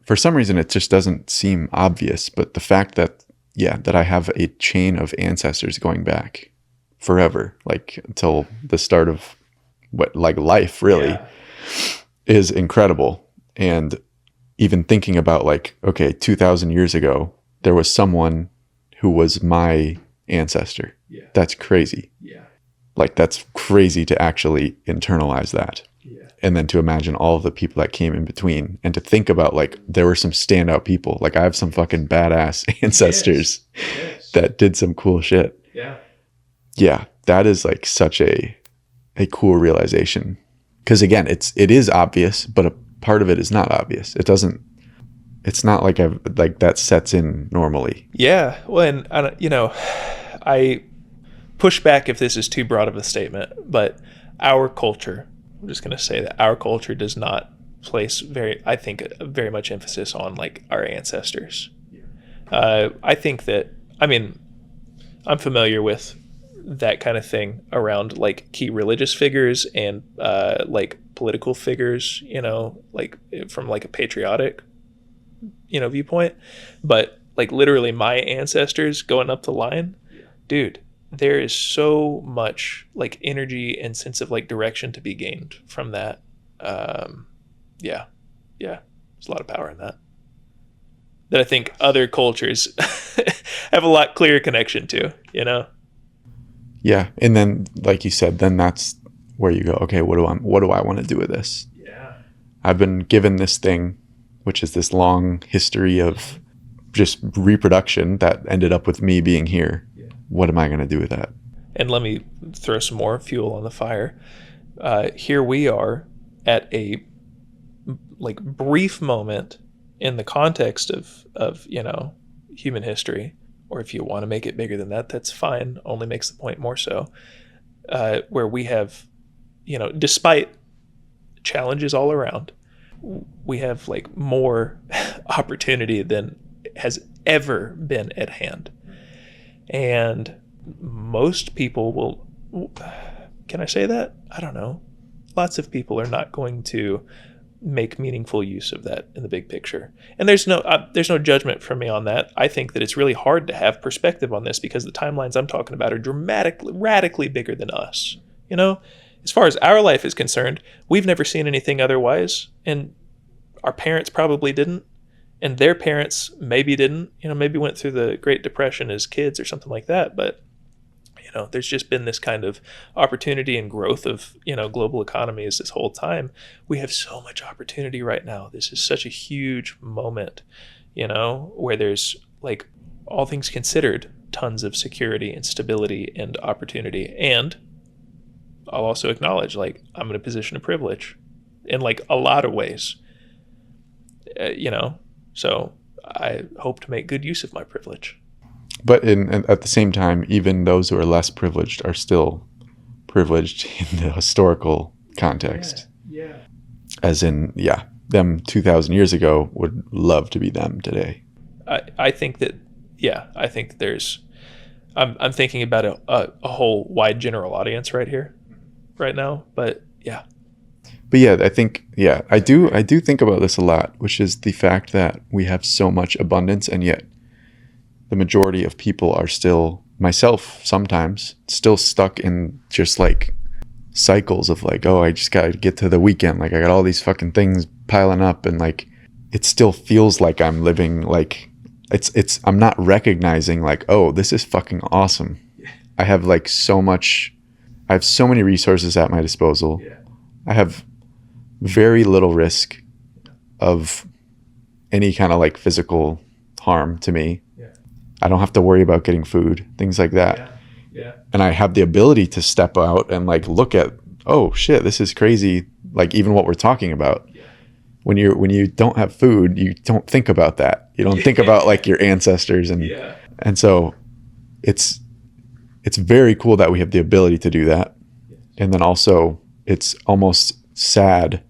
for some reason, it just doesn't seem obvious. But the fact that I have a chain of ancestors going back forever, like until the start of life really, is incredible. And even thinking about, like, okay, 2,000 years ago, there was someone who was my ancestor. Yeah. That's crazy. Yeah. Like, that's crazy to actually internalize that. Yeah. And then to imagine all of the people that came in between, and to think about, like, there were some standout people. Like, I have some fucking badass ancestors that did some cool shit. Yeah. Yeah. That is, like, such a a cool realization. Because again, it is obvious, but a part of it is not obvious. It's not like that sets in normally. Yeah. Well, and I push back if this is too broad of a statement, but our culture, I'm just going to say that our culture does not place very much emphasis on like our ancestors. I think that, I'm familiar with that kind of thing around like key religious figures and like political figures, like from like a patriotic, viewpoint. But like literally my ancestors going up the line, dude, there is so much like energy and sense of like direction to be gained from that. Yeah, there's a lot of power in that I think other cultures have a lot clearer connection to, Yeah, and then like you said, then that's where you go, okay, what do I want to do with this? Yeah. I've been given this thing, which is this long history of just reproduction that ended up with me being here. Yeah. What am I going to do with that? And let me throw some more fuel on the fire. Here we are at a like brief moment in the context of human history, or if you want to make it bigger than that, that's fine. Only makes the point more so. Where we have, despite challenges all around, we have like more opportunity than has ever been at hand. And most people will, can I say that? I don't know. Lots of people are not going to make meaningful use of that in the big picture. And there's no judgment from me on that. I think that it's really hard to have perspective on this because the timelines I'm talking about are radically bigger than us. As far as our life is concerned, we've never seen anything otherwise, and our parents probably didn't, and their parents maybe didn't, maybe went through the Great Depression as kids or something like that. But there's just been this kind of opportunity and growth of, global economies this whole time. We have so much opportunity right now. This is such a huge moment, where there's like, all things considered, tons of security and stability and opportunity. And I'll also acknowledge, like, I'm in a position of privilege in like a lot of ways, so I hope to make good use of my privilege. But at the same time, even those who are less privileged are still privileged in the historical context. Yeah. As in, them 2,000 years ago would love to be them today. I think that, I think there's, I'm thinking about a whole wide general audience right here, right now. But yeah. But I think, I do think about this a lot, which is the fact that we have so much abundance, and yet the majority of people are still, myself sometimes, still stuck in just like cycles of like, oh, I just got to get to the weekend. Like I got all these fucking things piling up, and like, it still feels like I'm living like I'm not recognizing like, oh, this is fucking awesome. I have like so many resources at my disposal. Yeah. I have very little risk of any kind of like physical harm to me. I don't have to worry about getting food, things like that. Yeah. And I have the ability to step out and like look at, oh shit, this is crazy. Like even what we're talking about. Yeah. When you don't have food, you don't think about that. You don't think about like your ancestors and so it's very cool that we have the ability to do that. Yes. And then also it's almost sad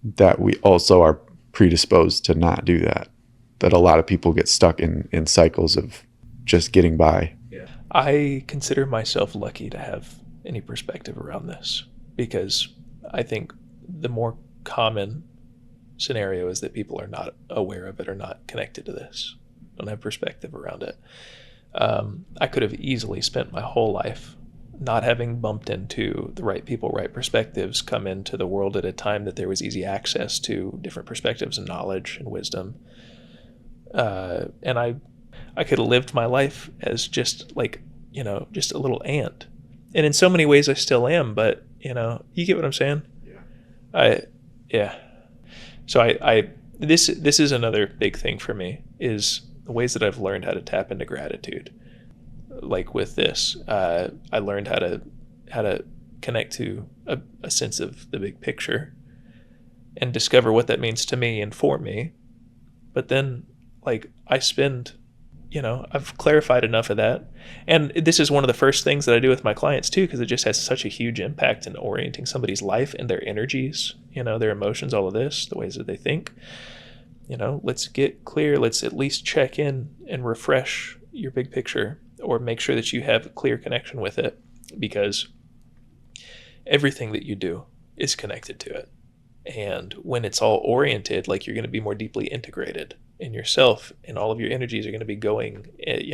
that we also are predisposed to not do that. That a lot of people get stuck in cycles of just getting by. Yeah. I consider myself lucky to have any perspective around this, because I think the more common scenario is that people are not aware of it or not connected to this, don't have perspective around it. I could have easily spent my whole life not having bumped into the right people, right perspectives, come into the world at a time that there was easy access to different perspectives and knowledge and wisdom. And I could have lived my life as just like, just a little ant. And in so many ways I still am, but you get what I'm saying? Yeah. So this is another big thing for me, is the ways that I've learned how to tap into gratitude. Like with this, I learned how to connect to a sense of the big picture and discover what that means to me and for me. But then, like, I've clarified enough of that. And this is one of the first things that I do with my clients too, because it just has such a huge impact in orienting somebody's life and their energies, their emotions, all of this, the ways that they think. Let's get clear. Let's at least check in and refresh your big picture, or make sure that you have a clear connection with it, because everything that you do is connected to it. And when it's all oriented, like, you're going to be more deeply integrated in yourself, and all of your energies are going to be going,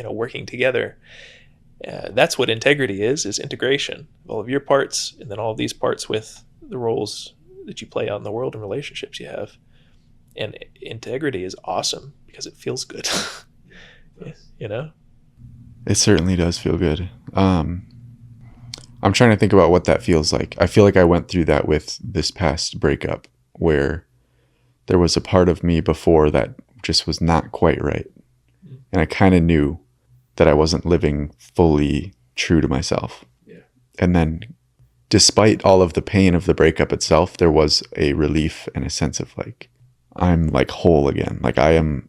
working together. That's what integrity is integration of all of your parts, and then all of these parts with the roles that you play out in the world and relationships you have. And integrity is awesome because it feels good. It certainly does feel good. I'm trying to think about what that feels like. I feel like I went through that with this past breakup, where there was a part of me before that just was not quite right. And I kind of knew that I wasn't living fully true to myself. Yeah. And then, despite all of the pain of the breakup itself, there was a relief and a sense of, like, I'm like whole again. Like, I'm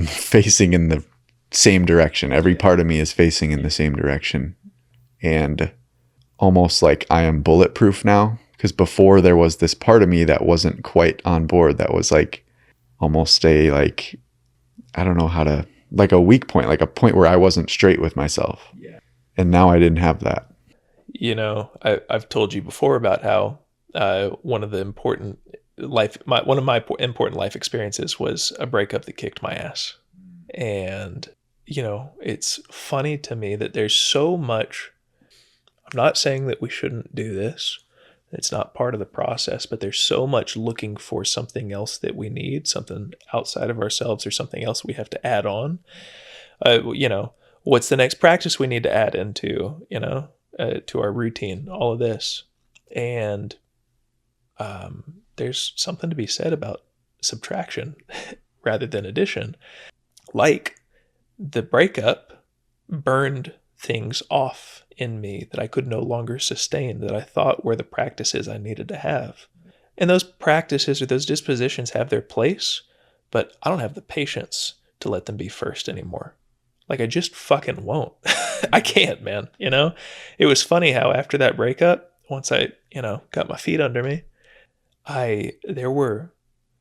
facing in the same direction. Every part of me is facing in the same direction. And almost like I am bulletproof now, because before there was this part of me that wasn't quite on board, that was like almost a, like, I don't know how to, like, a weak point, like a point where I wasn't straight with myself. Yeah. And now I didn't have that. I've told you before about how one of my important life experiences was a breakup that kicked my ass. And it's funny to me that there's so much. I'm not saying that we shouldn't do this. It's not part of the process, but there's so much looking for something else that we need, something outside of ourselves, or something else we have to add on. What's the next practice we need to add into, to our routine, all of this. And there's something to be said about subtraction rather than addition. Like, the breakup burned things off in me that I could no longer sustain, that I thought were the practices I needed to have. And those practices or those dispositions have their place, but I don't have the patience to let them be first anymore. Like, I just fucking won't. I can't, man. It was funny how after that breakup, once I, got my feet under me,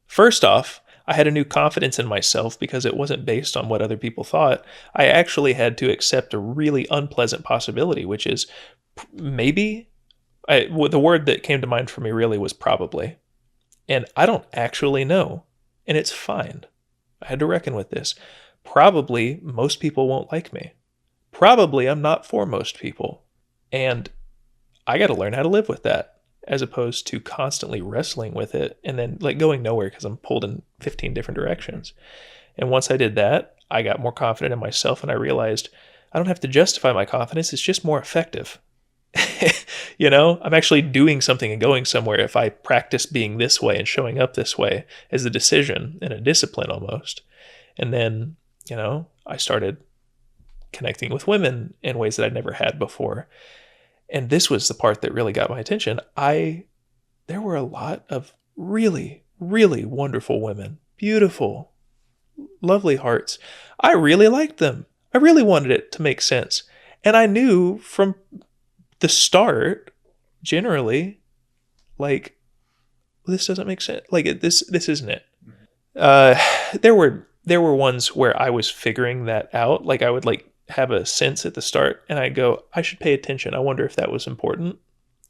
first off, I had a new confidence in myself because it wasn't based on what other people thought. I actually had to accept a really unpleasant possibility, which is the word that came to mind for me really was probably. And I don't actually know. And it's fine. I had to reckon with this. Probably most people won't like me. Probably I'm not for most people. And I got to learn how to live with that, as opposed to constantly wrestling with it and then, like, going nowhere because I'm pulled in 15 different directions. And once I did that, I got more confident in myself, and I realized I don't have to justify my confidence. It's just more effective. I'm actually doing something and going somewhere if I practice being this way and showing up this way as a decision and a discipline almost. And then, I started connecting with women in ways that I'd never had before. And this was the part that really got my attention. There were a lot of really, really wonderful women, beautiful, lovely hearts. I really liked them. I really wanted it to make sense. And I knew from the start, generally, like, this doesn't make sense. Like, this isn't it. There were ones where I was figuring that out. Like, I would, like, have a sense at the start, and I go, I should pay attention. I wonder if that was important.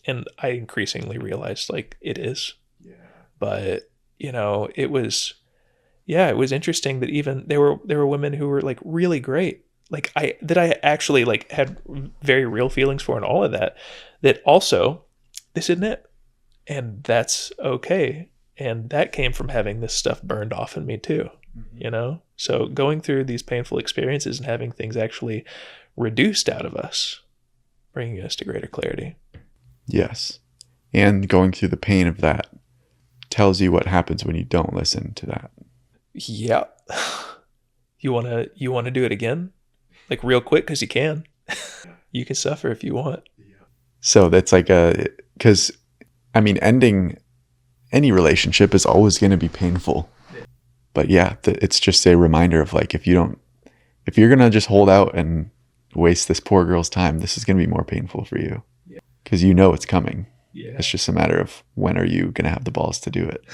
And I increasingly realized, like, it is. Yeah. But it was interesting that even there were women who were, like, really great, like, I actually, like, had very real feelings for, and all of that also, this isn't it, and that's okay. And that came from having this stuff burned off in me too. So going through these painful experiences and having things actually reduced out of us, bringing us to greater clarity. Yes. And going through the pain of that tells you what happens when you don't listen to that. Yeah. You want to do it again? Like, real quick, because you can. You can suffer if you want. So that's like because I mean, ending any relationship is always going to be painful. But yeah, it's just a reminder of like, if you're going to just hold out and waste this poor girl's time, this is going to be more painful for you because you know it's coming. Yeah. It's just a matter of when are you going to have the balls to do it?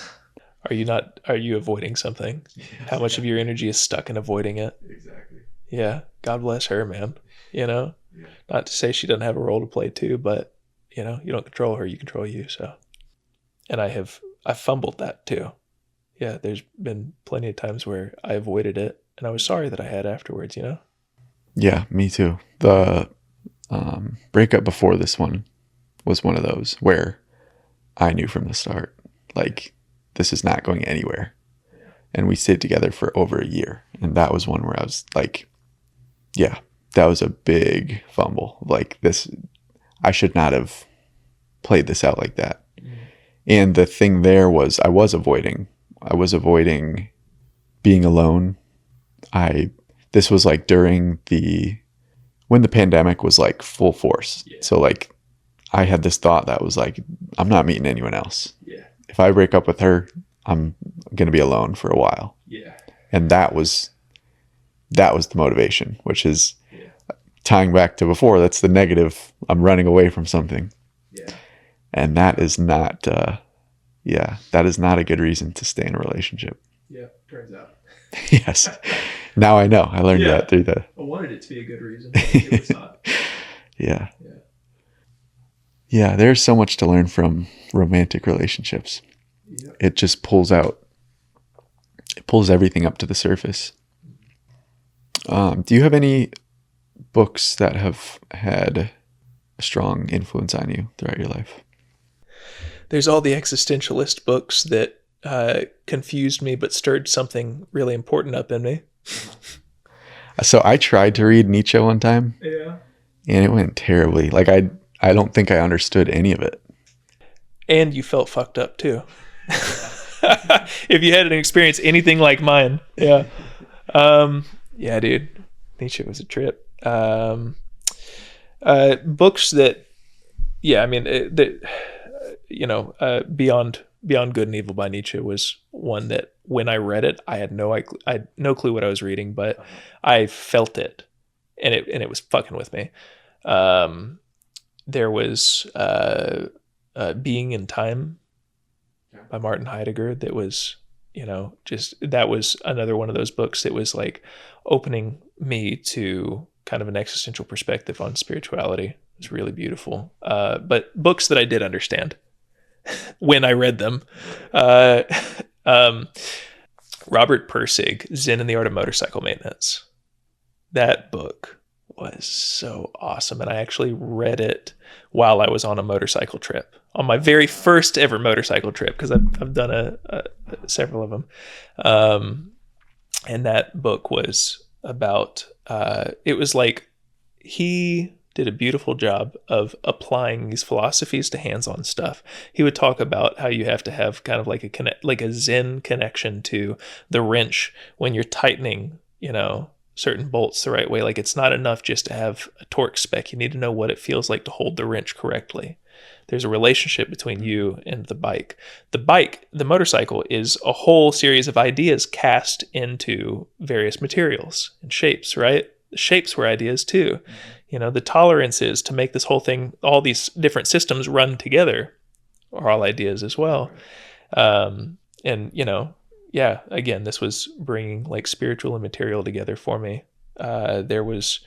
Are you avoiding something? How much of your energy is stuck in avoiding it? Exactly. Yeah. God bless her, man. You know, not to say she doesn't have a role to play too, but you know, you don't control her, you control you. So, and I've fumbled that too. Yeah. There's been plenty of times where I avoided it and I was sorry that I had afterwards, you know? Yeah, me too. The breakup before this one was one of those where I knew from the start, like, this is not going anywhere. And we stayed together for over a year. And that was one where I was like, yeah, that was a big fumble. Like this, I should not have played this out like that. And the thing there was I was avoiding being alone. This was like when the pandemic was like full force. Yeah. So like I had this thought that was like, I'm not meeting anyone else. Yeah. If I break up with her, I'm going to be alone for a while. Yeah. And that was the motivation, which is tying back to before. That's the negative. I'm running away from something. Yeah. And that is not, that is not a good reason to stay in a relationship. Yeah. Turns out. Yes. Now I know. I learned that through I wanted it to be a good reason. It was not. Yeah. Yeah. There's so much to learn from romantic relationships. Yep. It just pulls everything up to the surface. Do you have any books that have had a strong influence on you throughout your life? There's all the existentialist books that confused me but stirred something really important up in me. So I tried to read Nietzsche one time. Yeah. And it went terribly. Like I don't think I understood any of it. And you felt fucked up too. If you had an experience anything like mine. Yeah. Yeah, dude. Nietzsche was a trip. Books that, I mean, Beyond Good and Evil by Nietzsche was one that when I read it, I had no clue what I was reading, but I felt it, and it was fucking with me. There was Being in Time by Martin Heidegger that was, that was another one of those books that was like opening me to kind of an existential perspective on spirituality. It was really beautiful. But books that I did understand when I read them. Robert Pirsig, Zen and the Art of Motorcycle Maintenance. That book was so awesome. And I actually read it while I was on a motorcycle trip, on my very first ever motorcycle trip, because I've done several of them. And that book was about, it was like he did a beautiful job of applying these philosophies to hands-on stuff. He would talk about how you have to have kind of like a Zen connection to the wrench when you're tightening, certain bolts the right way. Like it's not enough just to have a torque spec. You need to know what it feels like to hold the wrench correctly. There's a relationship between you and the bike. The motorcycle is a whole series of ideas cast into various materials and shapes, right? The shapes were ideas too. The tolerances to make this whole thing, all these different systems run together are all ideas as well. Again, this was bringing like spiritual and material together for me. There was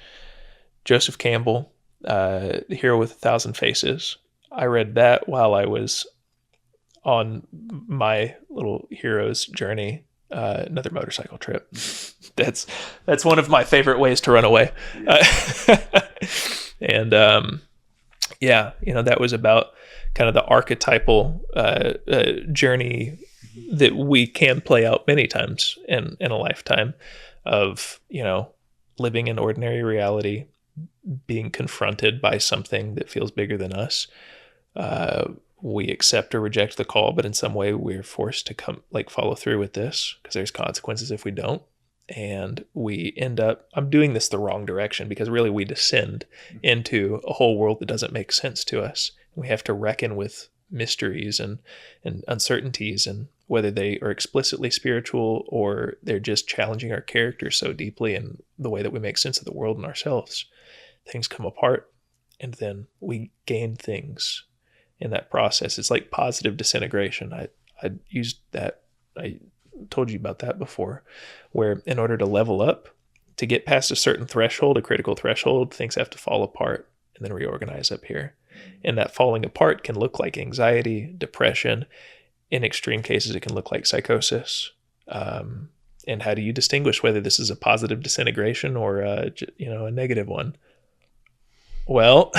Joseph Campbell, The Hero with 1,000 Faces. I read that while I was on my little hero's journey, another motorcycle trip. That's one of my favorite ways to run away. And that was about kind of the archetypal journey that we can play out many times in a lifetime of, living in ordinary reality, being confronted by something that feels bigger than us. We accept or reject the call, but in some way we're forced to follow through with this because there's consequences if we don't. And we end up, I'm doing this the wrong direction, because really we descend into a whole world that doesn't make sense to us. We have to reckon with mysteries and uncertainties, and whether they are explicitly spiritual or they're just challenging our character so deeply and the way that we make sense of the world and ourselves. Things come apart, and then we gain things in that process. It's like positive disintegration. I used that. I told you about that before, where in order to level up, to get past a certain threshold, a critical threshold, things have to fall apart and then reorganize up here. And that falling apart can look like anxiety, depression. In extreme cases, it can look like psychosis. And how do you distinguish whether this is a positive disintegration or a negative one? Well,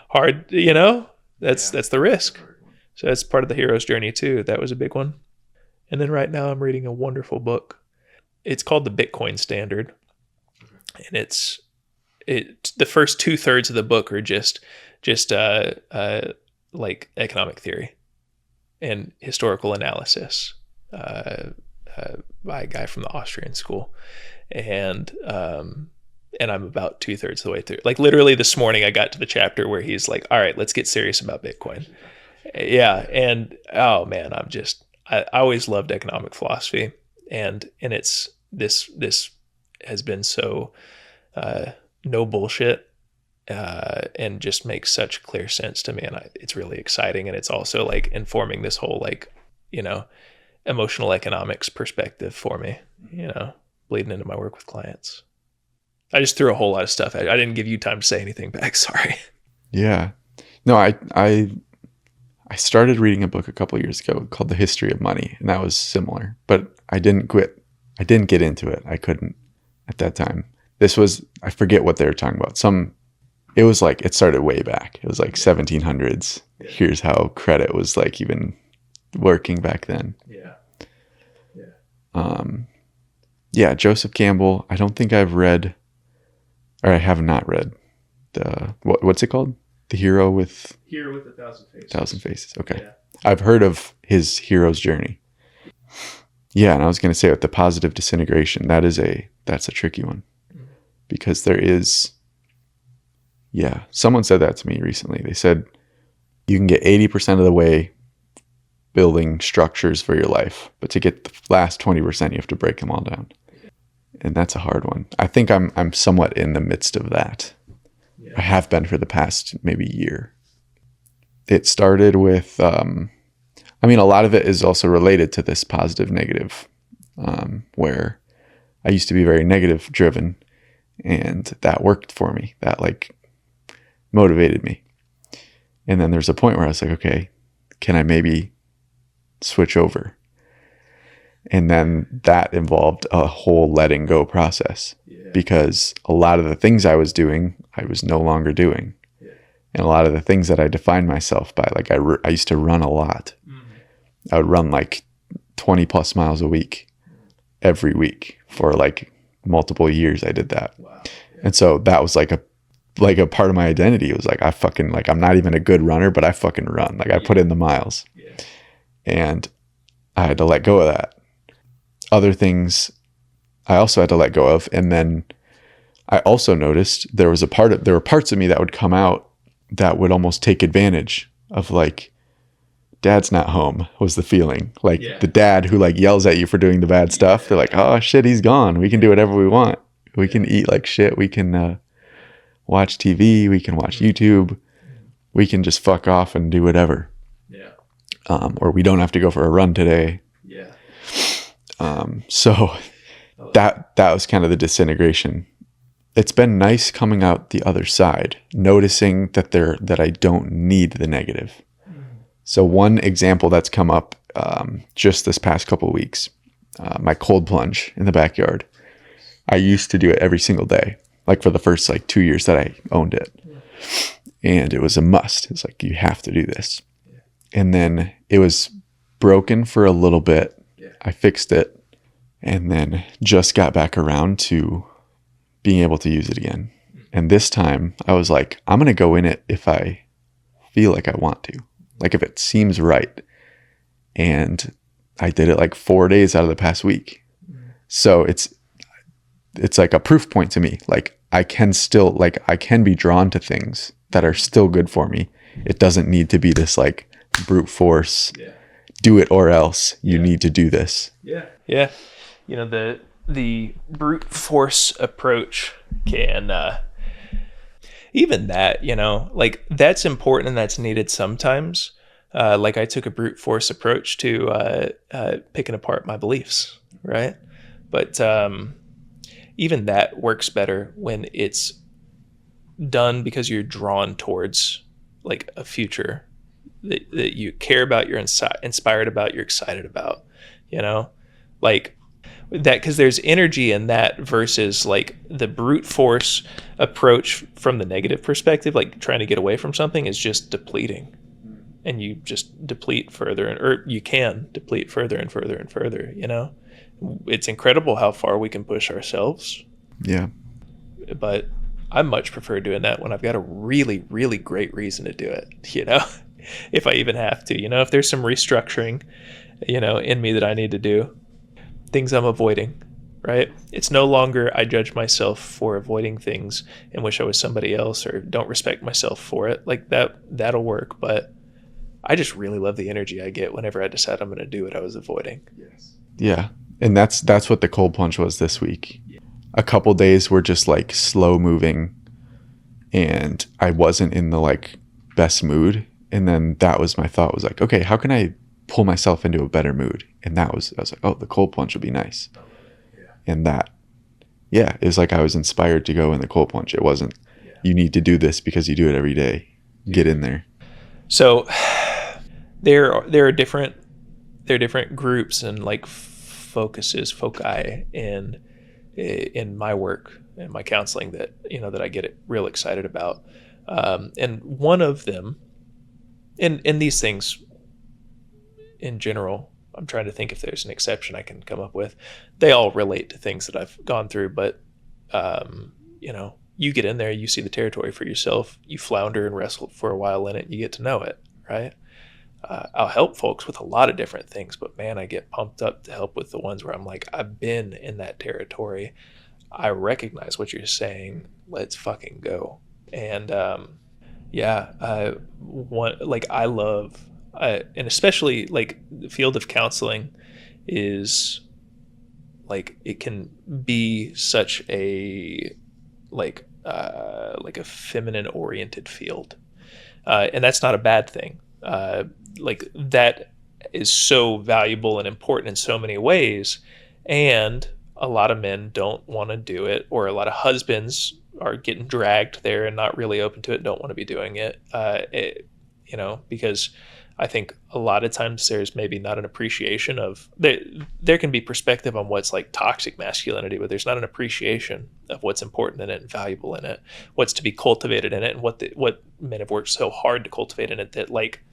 hard, that's the risk. So that's part of the hero's journey too. That was a big one. And then right now I'm reading a wonderful book. It's called The Bitcoin Standard. And it's the first 2/3 of the book are just like economic theory and historical analysis by a guy from the Austrian school. And I'm about 2/3 of the way through. Like literally this morning I got to the chapter where he's like, all right, let's get serious about Bitcoin. Yeah. And oh man, I always loved economic philosophy, and it's this has been so no bullshit and just makes such clear sense to me, and it's really exciting, and it's also like informing this whole emotional economics perspective for me, bleeding into my work with clients. I just threw a whole lot of stuff at you. I didn't give you time to say anything back. Sorry. Yeah. No, I started reading a book a couple of years ago called The History of Money, and that was similar, but I didn't quit. I didn't get into it. I couldn't at that time. This was, I forget what they were talking about. It was like, it started way back. It was like 1700s. Here's how credit was like even working back then. Yeah. Joseph Campbell. I don't think I've read, or I have not read what's it called? The Hero with a Thousand Faces. 1,000 Faces. Okay. Yeah. I've heard of his hero's journey. Yeah, and I was going to say with the positive disintegration, that's a tricky one, because there is. Yeah, someone said that to me recently. They said you can get 80% of the way building structures for your life, but to get the last 20%, you have to break them all down, and that's a hard one. I think I'm somewhat in the midst of that. I have been for the past maybe year. It started with, a lot of it is also related to this positive negative, where I used to be very negative driven, and that worked for me. That like motivated me. And then there's a point where I was like, okay, can I maybe switch over? And then that involved a whole letting go process, because a lot of the things I was doing, I was no longer doing. And a lot of the things that I defined myself by, like I used to run a lot. I would run like 20 plus miles a week, every week for like multiple years. I did that. Wow. And so that was like a part of my identity. It was like, I'm not even a good runner, but I fucking run. Like I put in the miles. And I had to let go of that. Other things I also had to let go of. And then I also noticed there were parts of me that would come out that would almost take advantage of, like, dad's not home was the feeling. Like the dad who like yells at you for doing the bad stuff. They're like, oh shit, he's gone. We can do whatever we want. We can eat like shit. We can watch TV. We can watch YouTube. We can just fuck off and do whatever. Or we don't have to go for a run today. So that was kind of the disintegration. It's been nice coming out the other side, noticing that I don't need the negative. So one example that's come up just this past couple of weeks, my cold plunge in the backyard. I used to do it every single day, like for the first 2 years that I owned it. And it was a must. It's like, you have to do this. And then it was broken for a little bit. I fixed it and then just got back around to being able to use it again. And this time I was like, I'm going to go in it if I feel like I want to, like if it seems right. And I did it like 4 days out of the past week. So it's like a proof point to me. Like I can be drawn to things that are still good for me. It doesn't need to be this like brute force, do it or else. You need to do this. Yeah. You know, the brute force approach can, even that, you know, like that's important and that's needed sometimes. Like I took a brute force approach to picking apart my beliefs, right? But even that works better when it's done because you're drawn towards like a future that you care about, you're inspired about, you're excited about, you know, like that, because there's energy in that versus like the brute force approach from the negative perspective, like trying to get away from something is just depleting, and you just deplete further, or you can deplete further and further and further, you know. It's incredible how far we can push ourselves. Yeah. But I much prefer doing that when I've got a really, really great reason to do it, you know, if I even have to, you know, if there's some restructuring, you know, in me that I need to do, things I'm avoiding, right? It's no longer I judge myself for avoiding things and wish I was somebody else, or don't respect myself for it. Like that'll work. But I just really love the energy I get whenever I decide I'm going to do what I was avoiding. Yes. Yeah. And that's what the cold plunge was this week. A couple days were just like slow moving and I wasn't in the like best mood. And then that was my thought, was like, okay, how can I pull myself into a better mood? And I was like, oh, the cold plunge would be nice. And that, it was like I was inspired to go in the cold plunge. It wasn't, you need to do this because you do it every day. Get in there. So there are different groups and like foci in my work and my counseling that, you know, that I get real excited about. And one of them, and these things in general, I'm trying to think if there's an exception I can come up with. They all relate to things that I've gone through, but you know, you get in there, you see the territory for yourself, you flounder and wrestle for a while in it, and you get to know it, right? I'll help folks with a lot of different things, but man, I get pumped up to help with the ones where I'm like, I've been in that territory. I recognize what you're saying. Let's fucking go. And I love, and especially like the field of counseling is like, it can be such a like a feminine oriented field, and that's not a bad thing. Like that is so valuable and important in so many ways, and a lot of men don't want to do it, or a lot of husbands are getting dragged there and not really open to it, don't want to be doing it, you know, because I think a lot of times there's maybe not an appreciation of, there can be perspective on what's like toxic masculinity, but there's not an appreciation of what's important in it and valuable in it, what's to be cultivated in it, and what men have worked so hard to cultivate in it, that like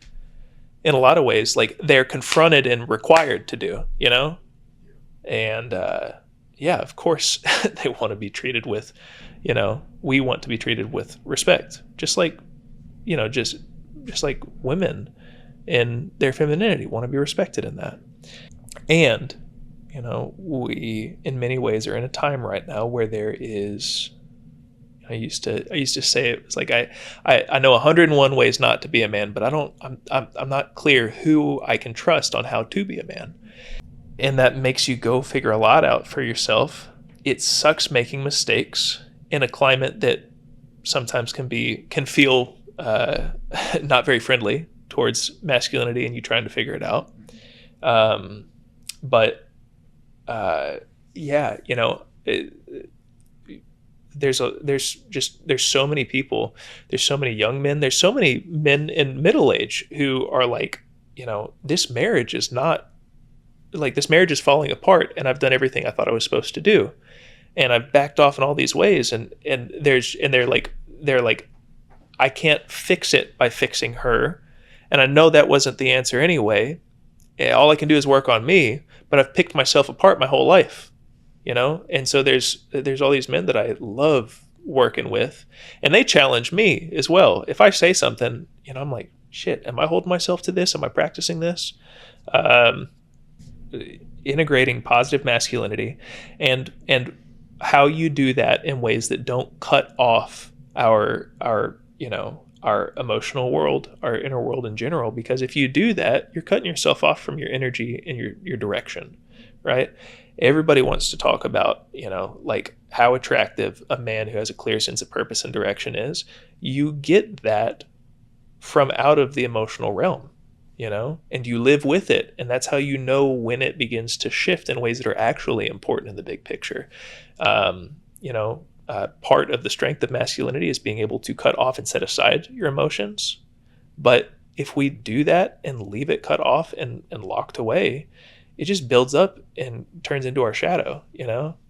in a lot of ways, like they're confronted and required to do, you know? And of course they want to be treated with, you know, we want to be treated with respect, just like, you know, just like women in their femininity want to be respected in that. And, you know, we in many ways are in a time right now where there is, I used to say it was like, I know 101 ways not to be a man, but I'm not clear who I can trust on how to be a man. And that makes you go figure a lot out for yourself. It sucks making mistakes in a climate that sometimes can feel not very friendly towards masculinity, and you trying to figure it out. You know, there's so many people, there's so many young men, there's so many men in middle age who are like, you know, this marriage is falling apart, and I've done everything I thought I was supposed to do, and I've backed off in all these ways, and they're like, I can't fix it by fixing her, and I know that wasn't the answer anyway. All I can do is work on me, but I've picked myself apart my whole life, you know? And so there's all these men that I love working with, and they challenge me as well. If I say something, you know, I'm like, shit, am I holding myself to this? Am I practicing this? Integrating positive masculinity and how you do that in ways that don't cut off our emotional world, our inner world in general, because if you do that, you're cutting yourself off from your energy and your direction, right? Everybody wants to talk about, like how attractive a man who has a clear sense of purpose and direction is. You get that from out of the emotional realm, and you live with it. And that's how you know when it begins to shift in ways that are actually important in the big picture. Part of the strength of masculinity is being able to cut off and set aside your emotions. But if we do that and leave it cut off and locked away, it just builds up and turns into our shadow,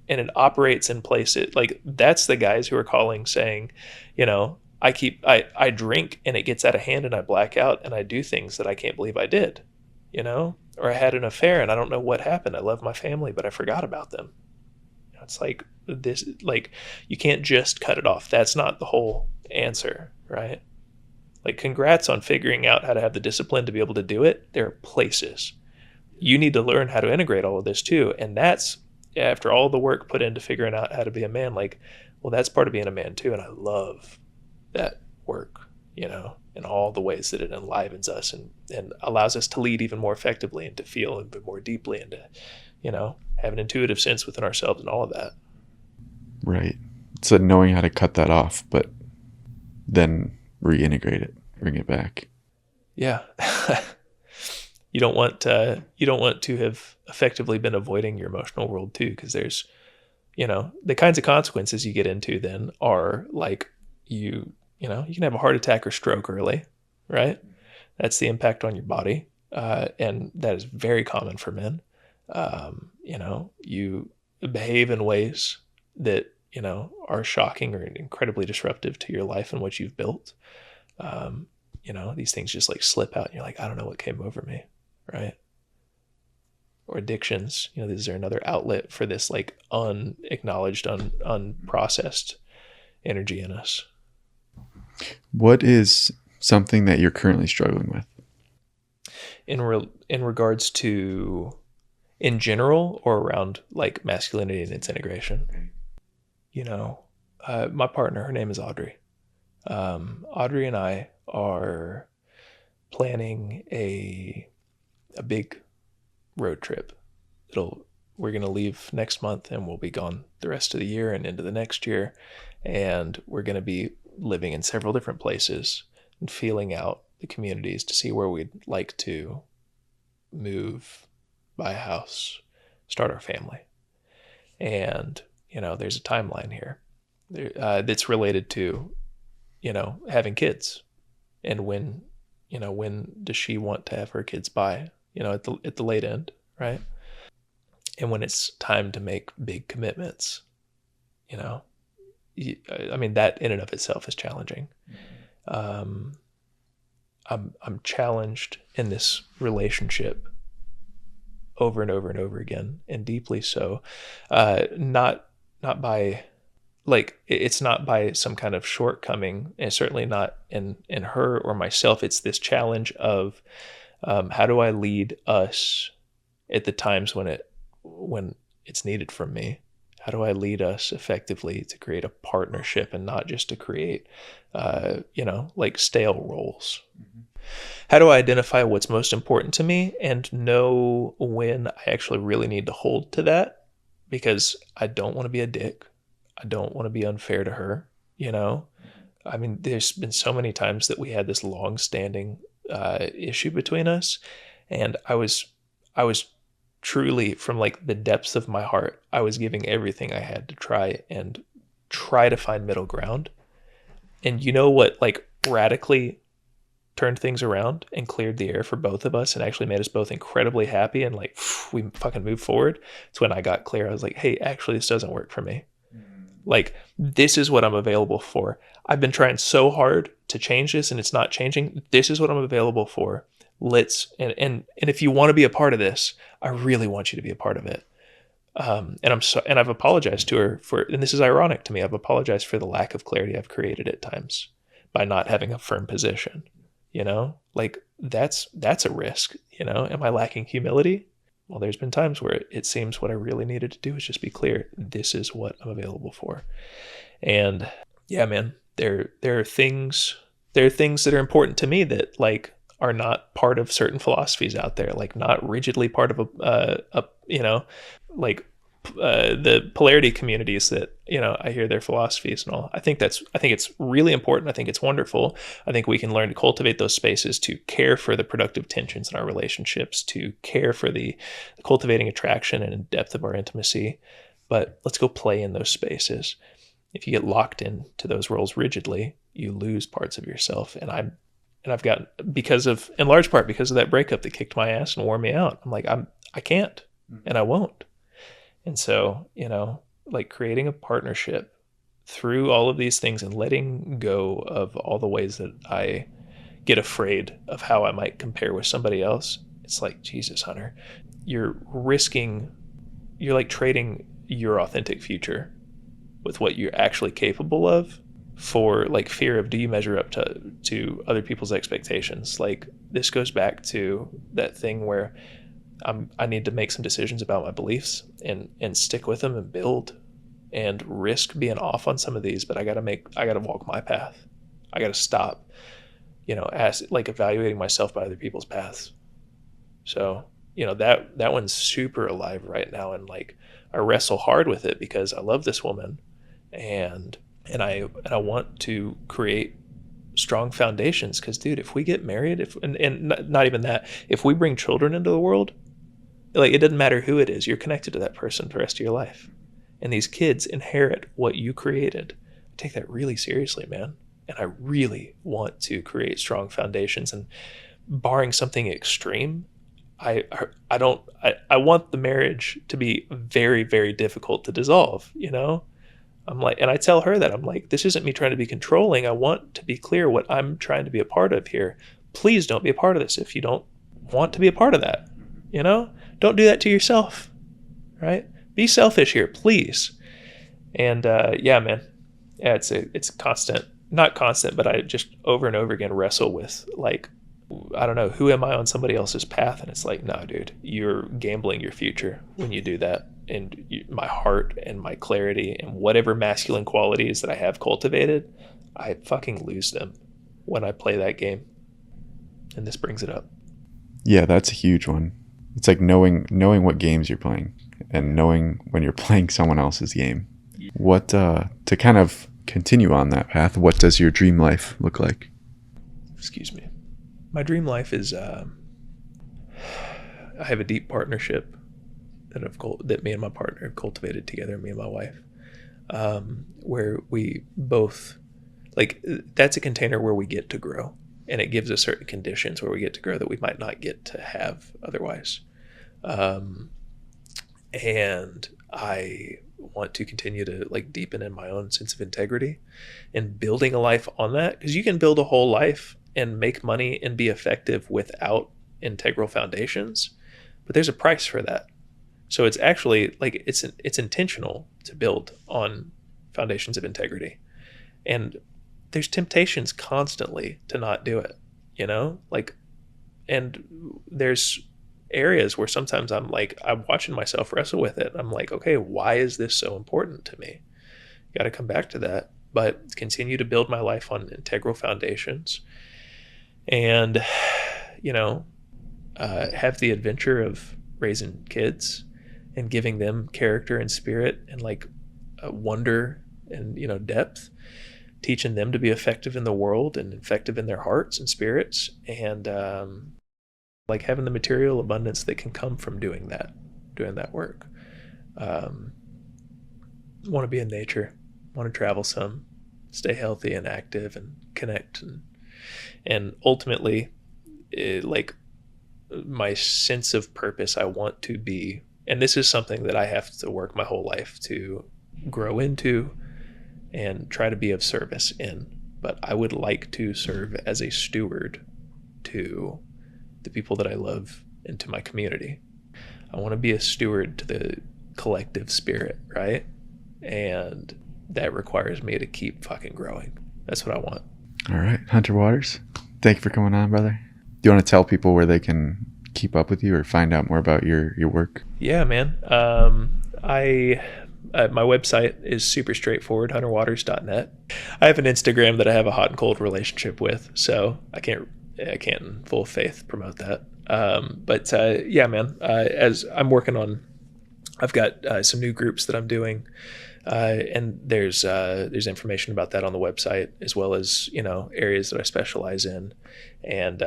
and it operates in places like that's the guys who are calling saying, I drink and it gets out of hand and I black out and I do things that I can't believe I did, or I had an affair and I don't know what happened. I love my family, but I forgot about them. It's like this, like you can't just cut it off. That's not the whole answer, right? Like congrats on figuring out how to have the discipline to be able to do it. There are places. You need to learn how to integrate all of this too. And that's after all the work put into figuring out how to be a man, like, well, that's part of being a man too. And I love that work, in all the ways that it enlivens us and allows us to lead even more effectively and to feel even more deeply and to, have an intuitive sense within ourselves and all of that. Right. So knowing how to cut that off, but then reintegrate it, bring it back. Yeah. You don't want to have effectively been avoiding your emotional world too, because there's, the kinds of consequences you get into then are like you can have a heart attack or stroke early, right? That's the impact on your body. And that is very common for men. You behave in ways that, are shocking or incredibly disruptive to your life and what you've built. These things just like slip out and you're like, I don't know what came over me. Right. Or addictions, these are another outlet for this like unacknowledged, unprocessed energy in us. What is something that you're currently struggling with? In regards to in general or around like masculinity and its integration? My partner, her name is Audrey. Audrey and I are planning a big road trip. We're going to leave next month and we'll be gone the rest of the year and into the next year. And we're going to be living in several different places and feeling out the communities to see where we'd like to move, buy a house, start our family. And, there's a timeline here that's related to, having kids and when does she want to have her kids by, at the late end, right? And when it's time to make big commitments, that in and of itself is challenging. I'm challenged in this relationship over and over and over again, and deeply so. Not by like it's not by some kind of shortcoming, and certainly not in her or myself. It's this challenge of how do I lead us at the times when it's needed from me? How do I lead us effectively to create a partnership and not just to create, like stale roles? Mm-hmm. How do I identify what's most important to me and know when I actually really need to hold to that? Because I don't want to be a dick. I don't want to be unfair to her. There's been so many times that we had this long-standing issue between us, and I was truly, from like the depths of my heart, I was giving everything I had to try to find middle ground. And you know what, like radically turned things around and cleared the air for both of us and actually made us both incredibly happy and like we fucking moved forward. It's when I got clear. I was like, hey, actually this doesn't work for me. Like, this is what I'm available for. I've been trying so hard to change this and it's not changing. This is what I'm available for. And if you want to be a part of this, I really want you to be a part of it. And I've apologized to her and this is ironic to me. I've apologized for the lack of clarity I've created at times by not having a firm position, like that's a risk, am I lacking humility? Well, there's been times where it seems what I really needed to do is just be clear. This is what I'm available for. And yeah, man, there are things that are important to me that like are not part of certain philosophies out there, like not rigidly part of a you know, like the polarity communities that, you know, I hear their philosophies and all. I think it's really important. I think it's wonderful. I think we can learn to cultivate those spaces to care for the productive tensions in our relationships, to care for the cultivating attraction and depth of our intimacy. But let's go play in those spaces. If you get locked into those roles rigidly, you lose parts of yourself. And I've got, in large part because of that breakup that kicked my ass and wore me out. I'm like, I can't, and I won't. And so, you know, like creating a partnership through all of these things and letting go of all the ways that I get afraid of how I might compare with somebody else. It's like, Jesus, Hunter, you're like trading your authentic future with what you're actually capable of for like fear of, do you measure up to other people's expectations? Like this goes back to that thing where I need to make some decisions about my beliefs and stick with them and build and risk being off on some of these, but I gotta walk my path. I gotta stop, you know, evaluating myself by other people's paths. So, you know, that one's super alive right now. And like, I wrestle hard with it because I love this woman and I want to create strong foundations. Cause dude, if we get married, and not even that, if we bring children into the world, like it doesn't matter who it is, you're connected to that person for the rest of your life. And these kids inherit what you created. I take that really seriously, man. And I really want to create strong foundations. And barring something extreme, I want the marriage to be very, very difficult to dissolve, you know? I'm like, and I tell her that I'm like, this isn't me trying to be controlling. I want to be clear what I'm trying to be a part of here. Please don't be a part of this if you don't want to be a part of that, you know? Don't do that to yourself, right? Be selfish here, please. And yeah, man, yeah, it's constant, not constant, but I just over and over again wrestle with like, I don't know, who am I on somebody else's path? And it's like, no, dude, you're gambling your future when you do that. And my heart and my clarity and whatever masculine qualities that I have cultivated, I fucking lose them when I play that game. And this brings it up. Yeah, that's a huge one. It's like knowing what games you're playing and knowing when you're playing someone else's game. What to kind of continue on that path, what does your dream life look like? Excuse me. My dream life is I have a deep partnership that me and my partner have cultivated together, me and my wife, where we both, like, that's a container where we get to grow. And it gives us certain conditions where we get to grow that we might not get to have otherwise. And I want to continue to like deepen in my own sense of integrity and building a life on that. Because you can build a whole life and make money and be effective without integral foundations, but there's a price for that. So it's actually like it's intentional to build on foundations of integrity. And there's temptations constantly to not do it, you know, like, and there's areas where sometimes I'm watching myself wrestle with it. I'm like, okay, why is this so important to me? Got to come back to that, but continue to build my life on integral foundations and, you know, have the adventure of raising kids and giving them character and spirit and like wonder and, you know, depth, teaching them to be effective in the world and effective in their hearts and spirits, and like having the material abundance that can come from doing that work. Want to be in nature, want to travel some, stay healthy and active and connect, and ultimately like my sense of purpose, I want to be, and this is something that I have to work my whole life to grow into and try to be of service in, but I would like to serve as a steward to the people that I love and to my community. I want to be a steward to the collective spirit, right? And that requires me to keep fucking growing. That's what I want. All right, Hunter Waters, thank you for coming on, brother. Do you want to tell people where they can keep up with you or find out more about your work? Yeah, man. My website is super straightforward, hunterwaters.net. I have an Instagram that I have a hot and cold relationship with, so I can't in full faith promote that. But yeah, man, as I'm working on, I've got some new groups that I'm doing, and there's information about that on the website, as well as, you know, areas that I specialize in. And,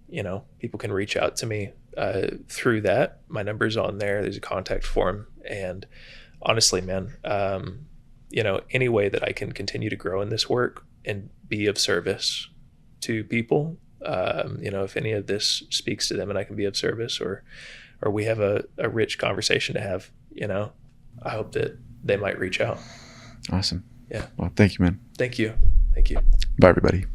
you know, people can reach out to me through that. My number's on there. There's a contact form. And honestly, man, you know, any way that I can continue to grow in this work and be of service to people, you know, if any of this speaks to them and I can be of service, or we have a rich conversation to have, you know, I hope that they might reach out. Awesome. Yeah. Well, thank you, man. Thank you. Bye, everybody.